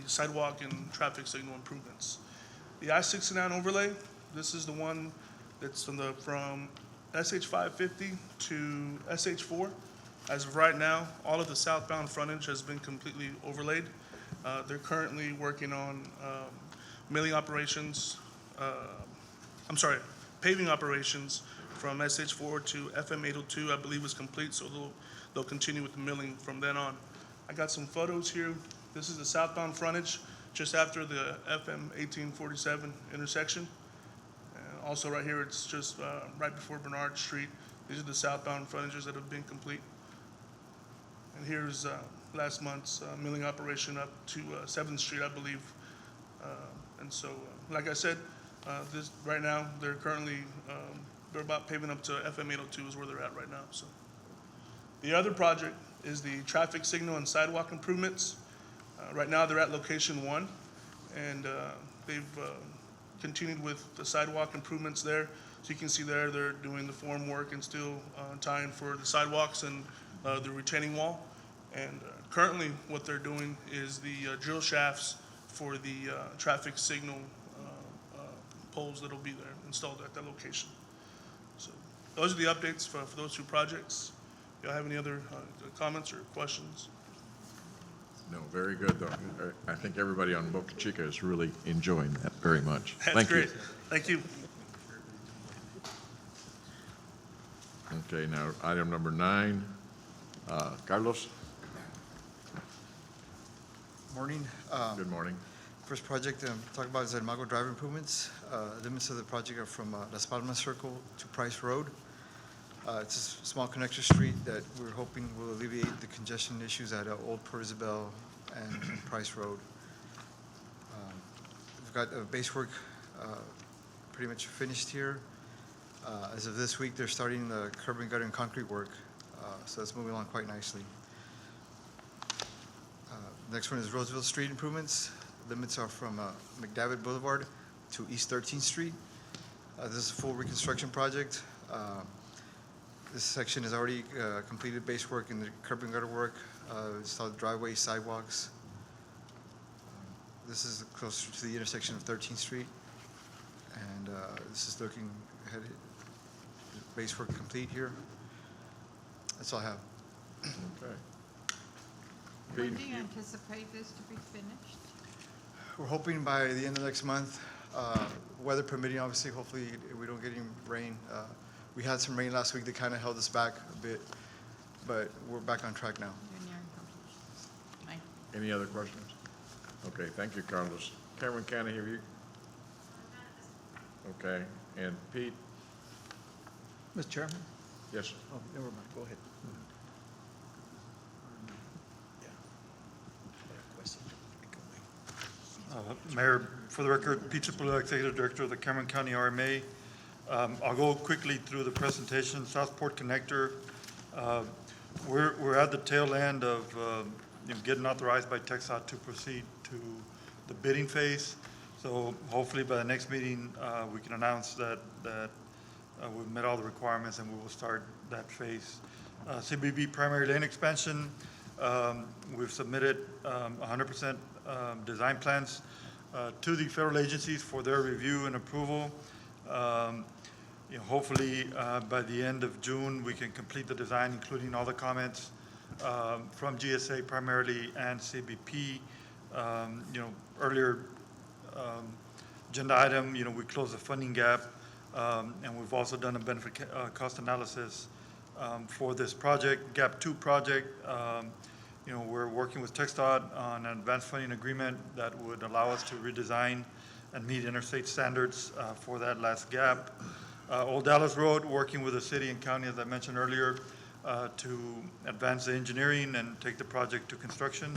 sidewalk and traffic signal improvements. The I-69 overlay, this is the one that's from SH 550 to SH 4. As of right now, all of the southbound frontage has been completely overlaid. They're currently working on milling operations, paving operations from SH 4 to FM 802, I believe is complete, so they'll continue with the milling from then on. I got some photos here. This is the southbound frontage, just after the FM 1847 intersection. And also right here, it's just right before Bernard Street. These are the southbound frontages that have been complete. And here's last month's milling operation up to 7th Street, I believe. And so, like I said, right now, they're currently, they're about paving up to FM 802 is where they're at right now, so. The other project is the traffic signal and sidewalk improvements. Right now, they're at location 1, and they've continued with the sidewalk improvements there. So you can see there, they're doing the form work and still tying for the sidewalks and the retaining wall. And currently, what they're doing is the drill shafts for the traffic signal poles that'll be there installed at that location. So those are the updates for those two projects. Y'all have any other comments or questions? No, very good, though. I think everybody on Boca Chica is really enjoying that very much. That's Thank great. you. Thank you. Okay, now, item number 9, Carlos, Morning. good morning. First project I'm talking about is the Mago Drive improvements. Limits of the project are from Las Palmas Circle to Price Road. It's a small connector street that we're hoping will alleviate the congestion issues at Old Port Isabel and Price Road. We've got base work pretty much finished here. As of this week, they're starting the curb and gutter and concrete work, so it's moving along quite nicely. Next one is Roseville Street improvements. Limits are from McDavid Boulevard to East 13th Street. This is a full reconstruction project. This section has already completed base work and the curb and gutter work, installed driveway, sidewalks. This is closer to the intersection of 13th Street. And this is looking ahead, base work complete here. That's all I have. Okay. When Pete, do you anticipate this to be finished? We're hoping by the end of next month, weather permitting, obviously, hopefully we don't get any rain. We had some rain last week that kind of held us back a bit, but we're back on track now. You're nearing completion. Thank you. any other questions? Okay, thank you, Carlos. Cameron, can I hear you? Okay, and Pete? Mr. Chairman? Yes, Oh, never mind, go ahead. Mayor, for the record, Pete Chapula, Executive Director of the Cameron County RMA. I'll go quickly through the presentation. Southport Connector, We're at the tail end of, getting authorized by TxDOT to proceed to the bidding phase. So hopefully by the next meeting, we can announce that we've met all the requirements and we will start that phase. CBB primary lane expansion, we've submitted 100% design plans to the federal agencies for their review and approval. Hopefully by the end of June, we can complete the design, including all the comments from GSA primarily and CBP. Earlier agenda item, we closed the funding gap, and we've also done a benefit cost analysis for this project, GAP 2 project. We're working with TxDOT on an advanced funding agreement that would allow us to redesign and meet interstate standards for that last gap. Old Dallas Road, working with the city and county, as I mentioned earlier, to advance the engineering and take the project to construction.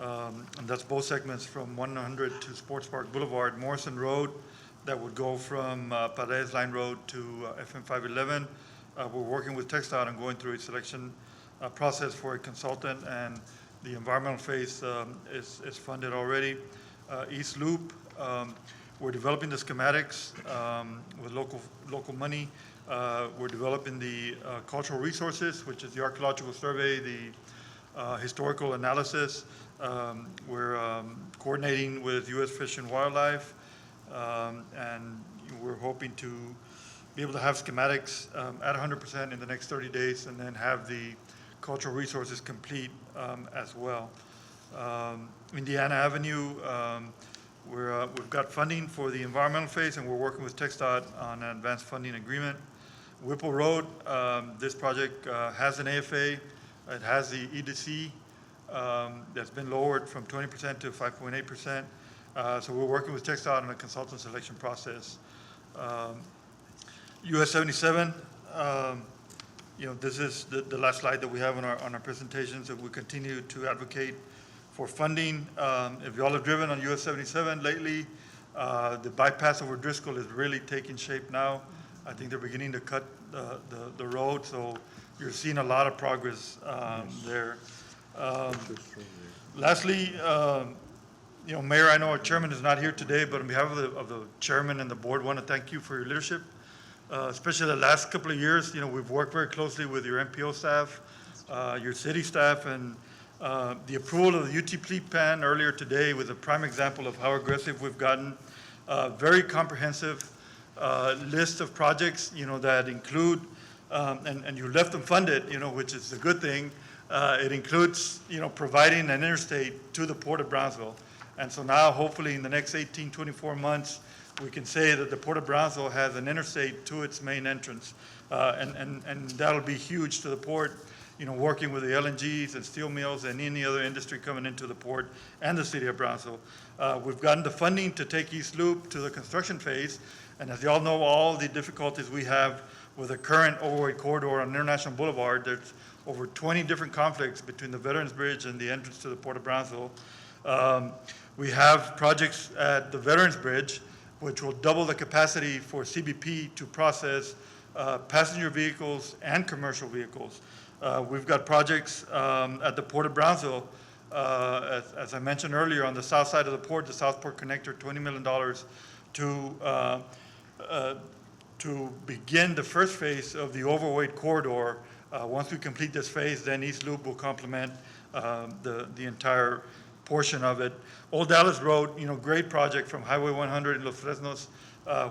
And that's both segments from 100 to Sports Park Boulevard. Morrison Road, that would go from Paredes Line Road to FM 511. We're working with TxDOT and going through a selection process for a consultant, and the environmental phase is funded already. East Loop, we're developing the schematics with local money. We're developing the cultural resources, which is the archaeological survey, the historical analysis. We're coordinating with U.S. Fish and Wildlife, and we're hoping to be able to have schematics at 100% in the next 30 days, and then have the cultural resources complete as well. Indiana Avenue, we've got funding for the environmental phase, and we're working with TxDOT on an advanced funding agreement. Whipple Road, this project has an AFA. It has the EDC that's been lowered from 20% to 5.8%. So we're working with TxDOT on a consultant selection process. US 77, this is the last slide that we have on our presentations, that we continue to advocate for funding. If you all have driven on US 77 lately, the bypass over Driscoll is really taking shape now. I think they're beginning to cut the road, so you're seeing a lot of progress there. Lastly, Mayor, I know our chairman is not here today, but on behalf of the chairman and the board, want to thank you for your leadership, especially the last couple of years. We've worked very closely with your MPO staff, your city staff, and the approval of the UT Fleet Plan earlier today was a prime example of how aggressive we've gotten. Very comprehensive list of projects, that include, and you left them funded, which is a good thing. It includes, providing an interstate to the Port of Brownsville. And so now, hopefully, in the next 18, 24 months, we can say that the Port of Brownsville has an interstate to its main entrance. And that'll be huge to the port, working with the LNGs and steel mills and any other industry coming into the port and the city of Brownsville. We've gotten the funding to take East Loop to the construction phase. And as you all know, all the difficulties we have with the current overweight corridor on International Boulevard, there's over 20 different conflicts between the Veterans Bridge and the entrance to the Port of Brownsville. We have projects at the Veterans Bridge, which will double the capacity for CBP to process passenger vehicles and commercial vehicles. We've got projects at the Port of Brownsville, as I mentioned earlier, on the south side of the port, the Southport Connector, $20 million to begin the first phase of the overweight corridor. Once we complete this phase, then East Loop will complement the entire portion of it. Old Dallas Road, great project from Highway 100 in Los Fresnos,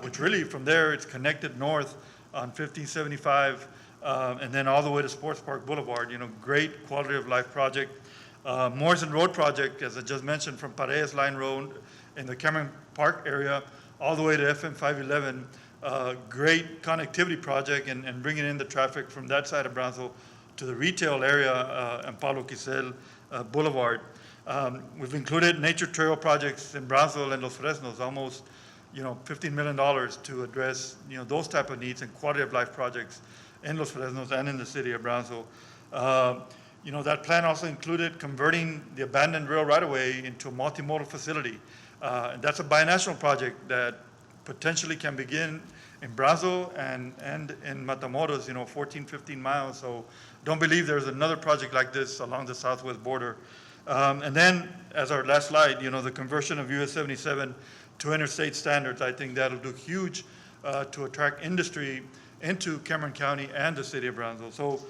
which really from there it's connected north on 1575 and then all the way to Sports Park Boulevard. Great quality of life project. Morrison Road project, as I just mentioned, from Paredes Line Road in the Cameron Park area all the way to FM 511. Great connectivity project and bringing in the traffic from that side of Brownsville to the retail area and Pablo Quisel Boulevard. We've included nature trail projects in Brownsville and Los Fresnos, almost $15 million to address those type of needs and quality of life projects in Los Fresnos and in the city of Brownsville. That plan also included converting the abandoned rail right-of-way into a multimodal facility. And that's a binational project that potentially can begin in Brownsville and in Matamoros, 14, 15 miles. So don't believe there's another project like this along the southwest border. And then, as our last slide, the conversion of US 77 to interstate standards, I think that'll do huge to attract industry into Cameron County and the city of Brownsville. So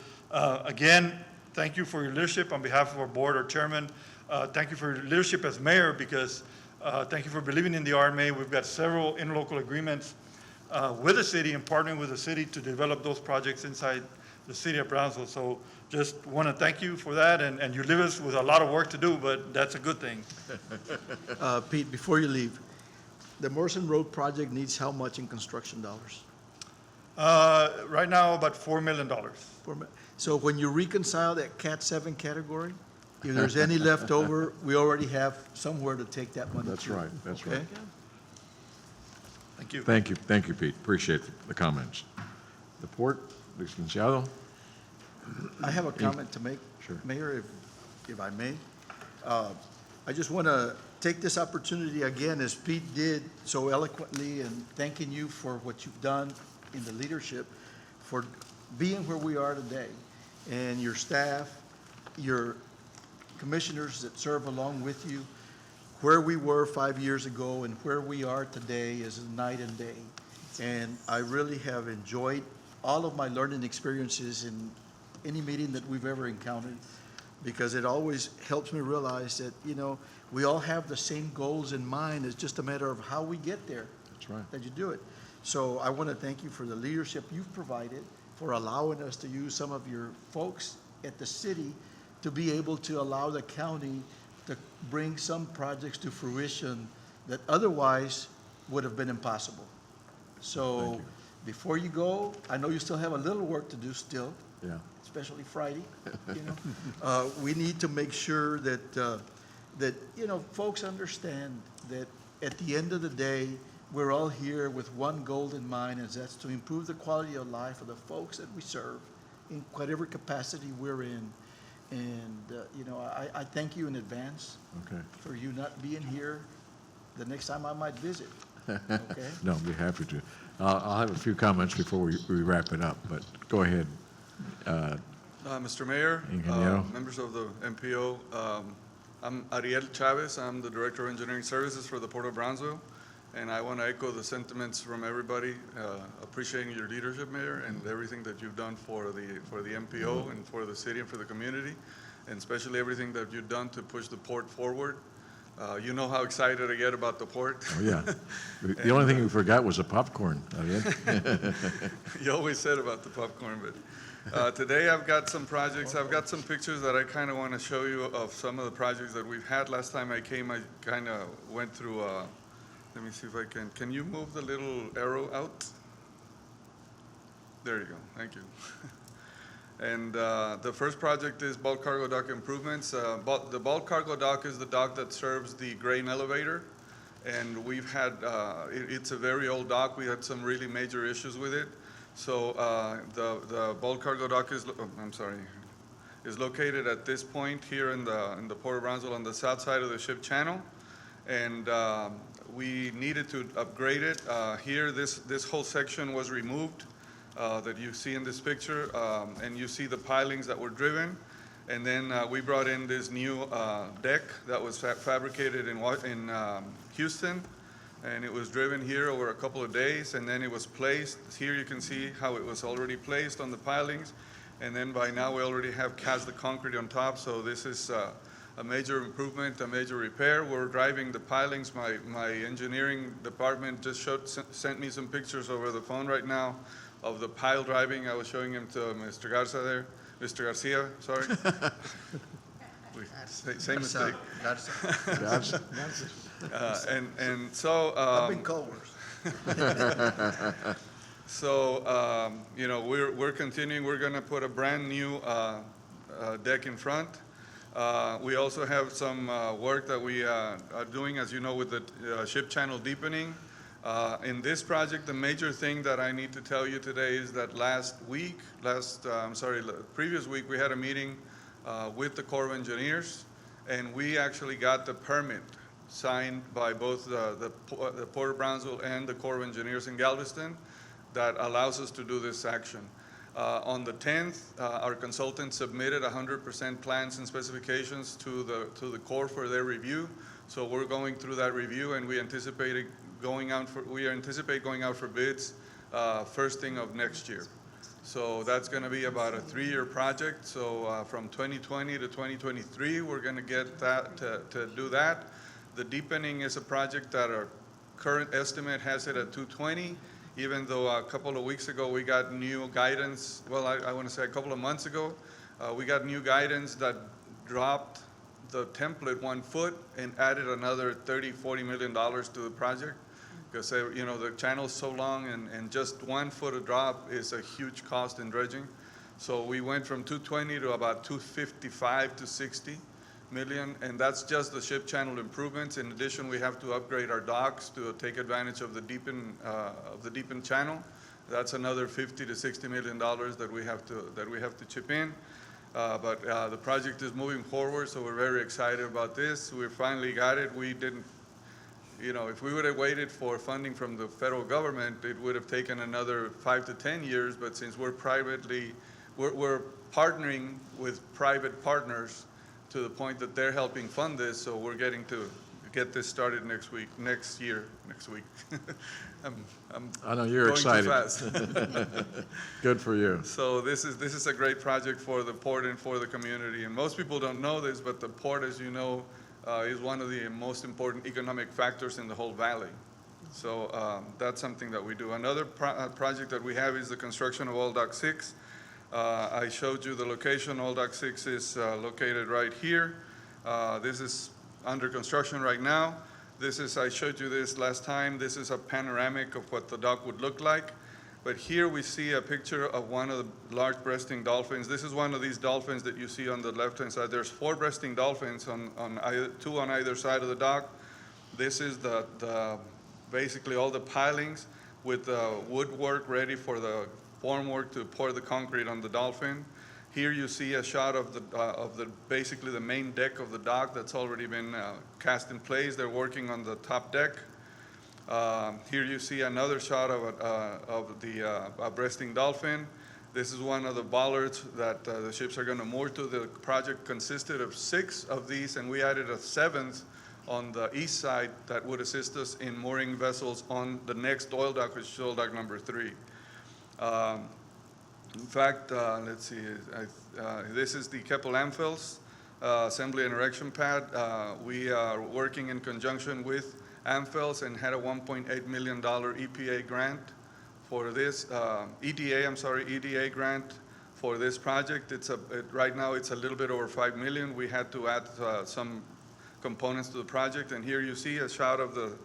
again, thank you for your leadership on behalf of our board, our chairman. Thank you for your leadership as mayor, because thank you for believing in the RMA. We've got several interlocal agreements with the city and partnering with the city to develop those projects inside the city of Brownsville. So just want to thank you for that, and you leave us with a lot of work to do, but that's a good thing. Pete, before you leave, the Morrison Road project needs how much in construction dollars? Right now, about $4 million. So when you reconcile that Cat 7 category, if there's any left over, we already have somewhere to take that money. That's to. right, that's Okay? right. Thank you. Thank you, Pete. Appreciate the comments. The port, licenciado? I have a comment to make, Sure. Mayor, if I may. I just want to take this opportunity again, as Pete did so eloquently, and thanking you for what you've done in the leadership, for being where we are today, and your staff, your commissioners that serve along with you. Where we were 5 years ago and where we are today is night and day. And I really have enjoyed all of my learning experiences in any meeting that we've ever encountered, because it always helps me realize that, we all have the same goals in mind. It's just a matter of how we get there. That's right. That you do it. So I want to thank you for the leadership you've provided, for allowing us to use some of your folks at the city to be able to allow the county to bring some projects to fruition that otherwise would have been impossible. So before you go, I know you still have a little work to do still. Yeah. Especially Friday, we need to make sure that, folks understand that at the end of the day, we're all here with one goal in mind, and that's to improve the quality of life of the folks that we serve in whatever capacity we're in. And, I thank you in advance for you not being here the next time I might visit. Okay? No, I'll be happy to. I'll have a few comments before we wrap it up, but go ahead. Mr. Mayor, Ingeniero. members of the MPO, I'm Ariel Chavez. I'm the Director of Engineering Services for the Port of Brownsville, and I want to echo the sentiments from everybody, appreciating your leadership, Mayor, and everything that you've done for the MPO and for the city and for the community, and especially everything that you've done to push the port forward. You know how excited I get about the port. Oh, yeah. The only thing we forgot was the popcorn. Ariel. You always said about the popcorn, but today I've got some projects. I've got some pictures that I kind of want to show you of some of the projects that we've had. Last time I came, I kind of went through, let me see if I can you move the little arrow out? There you go, thank you. And the first project is bulk cargo dock improvements. The bulk cargo dock is the dock that serves the grain elevator. And we've had, it's a very old dock. We had some really major issues with it. So the bulk cargo dock is located at this point here in the Port of Brownsville on the south side of the ship channel. And we needed to upgrade it. Here, this whole section was removed that you see in this picture, and you see the pilings that were driven. And then we brought in this new deck that was fabricated in Houston, and it was driven here over a couple of days, and then it was placed. Here you can see how it was already placed on the pilings, and then by now we already have cast the concrete on top, so this is a major improvement, a major repair. We're driving the pilings. My engineering department just sent me some pictures over the phone right now of the pile driving. I was showing him to Mr. Garza there. Mr. Garcia, sorry. Same mistake. And so. I've been called worse. So, we're continuing. We're going to put a brand new deck in front. We also have some work that we are doing, as you know, with the ship channel deepening. In this project, the major thing that I need to tell you today is that previous week, we had a meeting with the Corps of Engineers, and we actually got the permit signed by both the Port of Brownsville and the Corps of Engineers in Galveston. that allows us to do this action. On the 10th, our consultant submitted 100% plans and specifications to the Corps for their review. So we're going through that review, and we anticipate going out for bids first thing of next year. So that's going to be about a 3-year project. So from 2020 to 2023, we're going to get that to do that. The deepening is a project that our current estimate has it at 220, even though a couple of weeks ago we got new guidance. Well, I want to say a couple of months ago, we got new guidance that dropped the template 1 foot and added another $30–40 million to the project, because the channel's so long, and just 1 foot of drop is a huge cost in dredging. So we went from 220 to about 255 to 60 million, and that's just the ship channel improvements. In addition, we have to upgrade our docks to take advantage of the deepened channel. That's another $50–60 million that we have to chip in. But the project is moving forward, so we're very excited about this. We finally got it. We didn't, if we would have waited for funding from the federal government, it would have taken another 5 to 10 years. But since we're we're partnering with private partners to the point that they're helping fund this, so we're getting to get this started next week. I know you're excited. Going too fast. Good for you. So this is a great project for the port and for the community. And most people don't know this, but the port, as you know, is one of the most important economic factors in the whole valley. So that's something that we do. Another project that we have is the construction of Old Dock 6. I showed you the location. Old Dock 6 is located right here. This is under construction right now. I showed you this last time. This is a panoramic of what the dock would look like. But here we see a picture of one of the large breasting dolphins. This is one of these dolphins that you see on the left-hand side. There's 4 breasting dolphins, 2 on either side of the dock. This is basically all the pilings with the woodwork ready for the formwork to pour the concrete on the dolphin. Here you see a shot of basically the main deck of the dock that's already been cast in place. They're working on the top deck. Here you see another shot of the breasting dolphin. This is one of the bollards that the ships are going to moor to. The project consisted of 6 of these, and we added a 7th on the east side that would assist us in mooring vessels on the next oil dock, which is oil dock number 3. In fact, let's see, this is the Keppel Amphels assembly and erection pad. We are working in conjunction with Amphels and had a $1.8 million EPA grant for this, EDA grant for this project. Right now it's a little bit over $5 million. We had to add some components to the project, and here you see a shot of the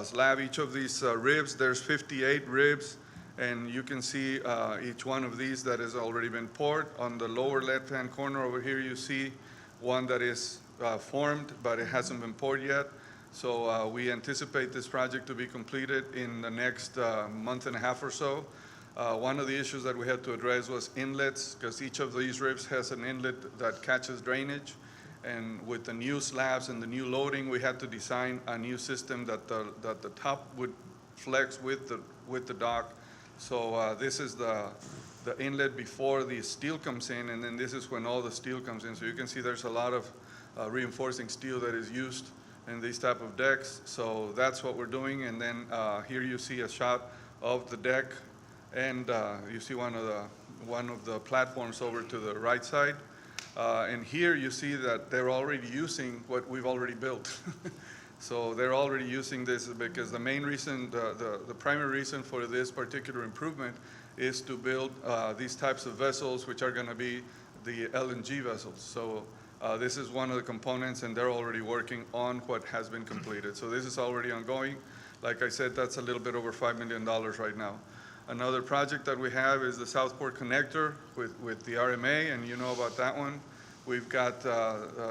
slab. Each of these ribs, there's 58 ribs. And you can see each one of these that has already been poured. On the lower left-hand corner over here, you see one that is formed, but it hasn't been poured yet. So we anticipate this project to be completed in the next month and a half or so. One of the issues that we had to address was inlets, because each of these ribs has an inlet that catches drainage. And with the new slabs and the new loading, we had to design a new system that the top would flex with the dock. So this is the inlet before the steel comes in, and then this is when all the steel comes in. So you can see there's a lot of reinforcing steel that is used in these type of decks. So that's what we're doing. And then here you see a shot of the deck, and you see one of the platforms over to the right side. And here you see that they're already using what we've already built. So they're already using this because the main reason, the primary reason for this particular improvement is to build these types of vessels, which are going to be the LNG vessels. So this is one of the components, and they're already working on what has been completed. So this is already ongoing. Like I said, that's a little bit over $5 million right now. Another project that we have is the Southport Connector with the RMA, and you know about that one. We've got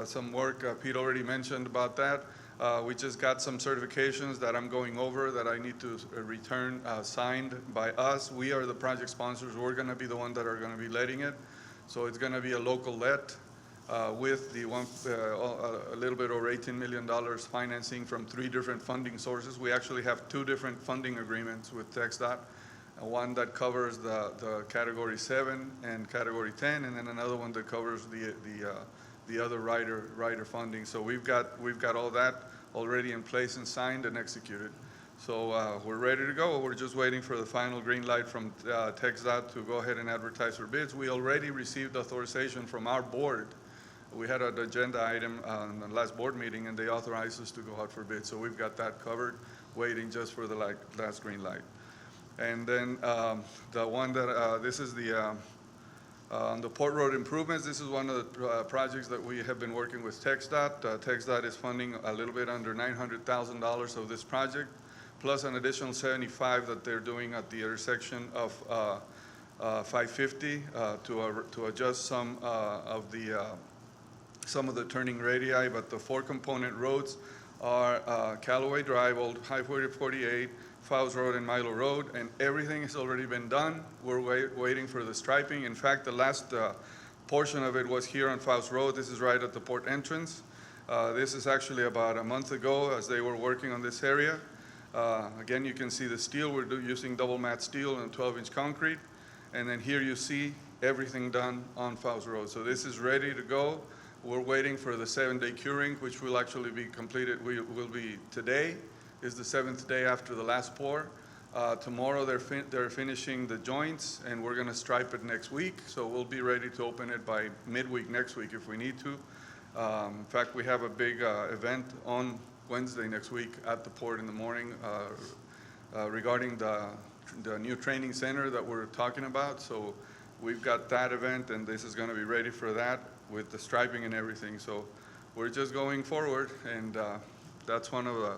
some work, Pete already mentioned about that. We just got some certifications that I'm going over that I need to return signed by us. We are the project sponsors. We're going to be the one that are going to be letting it. So it's going to be a local let with a little bit over $18 million financing from 3 different funding sources. We actually have 2 different funding agreements with TxDOT. one that covers the Category 7 and Category 10, and then another one that covers the other rider funding. So we've got all that already in place and signed and executed. So we're ready to go. We're just waiting for the final green light from TxDOT to go ahead and advertise for bids. We already received authorization from our board. We had an agenda item on the last board meeting, and they authorized us to go out for bids. So we've got that covered, waiting just for the last green light. And then the one that, this is the Port Road improvements. This is one of the projects that we have been working with TxDOT. TxDOT is funding a little bit under $900,000 of this project, plus an additional 75 that they're doing at the intersection of 550 to adjust some of the turning radii. But the 4 component roads are Callaway Drive, Old Highway 48, Fowles Road, and Milo Road, and everything has already been done. We're waiting for the striping. In fact, the last portion of it was here on Fowles Road. This is right at the port entrance. This is actually about a month ago as they were working on this area. Again, you can see the steel. We're using double mat steel and 12-inch concrete. And then here you see everything done on Fowles Road. So this is ready to go. We're waiting for the 7-day curing, which will actually be completed. Will be today. Is the 7th day after the last pour. Tomorrow they're finishing the joints, and we're going to stripe it next week. So we'll be ready to open it by midweek next week if we need to. In fact, we have a big event on Wednesday next week at the port in the morning regarding the new training center that we're talking about. So we've got that event, and this is going to be ready for that with the striping and everything. So we're just going forward, and that's one of the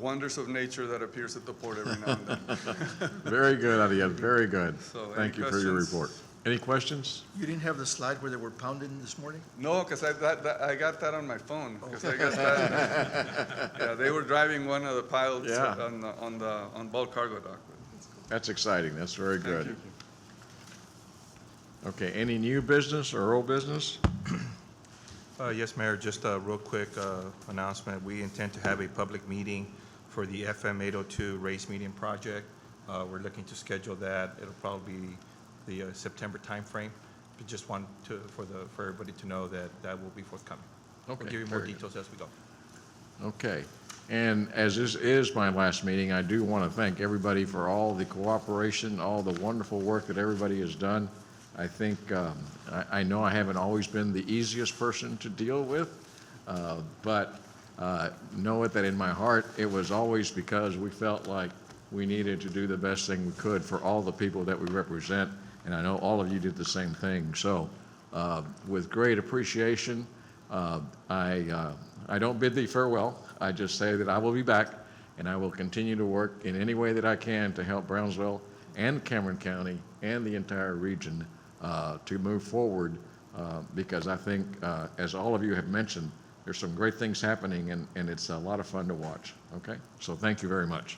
wonders of nature that appears at the port every now and then. Very good, Ariel, very good. So, Thank any you for your questions? report. Any questions? You didn't have the slide where they were pounding this morning? No, because I got that on my phone. 'Cause I got that. Yeah, they were driving one of the pilots Yeah. on bulk cargo dock. That's exciting, that's very Thank good. you. Okay, any new business or old business? Yes, Mayor, just a real quick announcement. We intend to have a public meeting for the FM 802 race median project. We're looking to schedule that. It'll probably be the September timeframe. But just want for everybody to know that that will be forthcoming. Okay, We'll give you more very good. details as we go. Okay, and as this is my last meeting, I do want to thank everybody for all the cooperation, all the wonderful work that everybody has done. I think, I know I haven't always been the easiest person to deal with, but know it that in my heart, it was always because we felt like we needed to do the best thing we could for all the people that we represent, and I know all of you did the same thing. So with great appreciation, I don't bid thee farewell. I just say that I will be back, and I will continue to work in any way that I can to help Brownsville and Cameron County and the entire region to move forward, because I think, as all of you have mentioned, there's some great things happening, and it's a lot of fun to watch, okay? So thank you very much.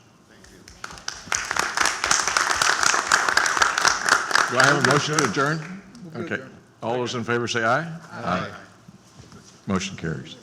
Do I have a motion to adjourn? Okay. All those in favor say aye. Aye. Motion carries.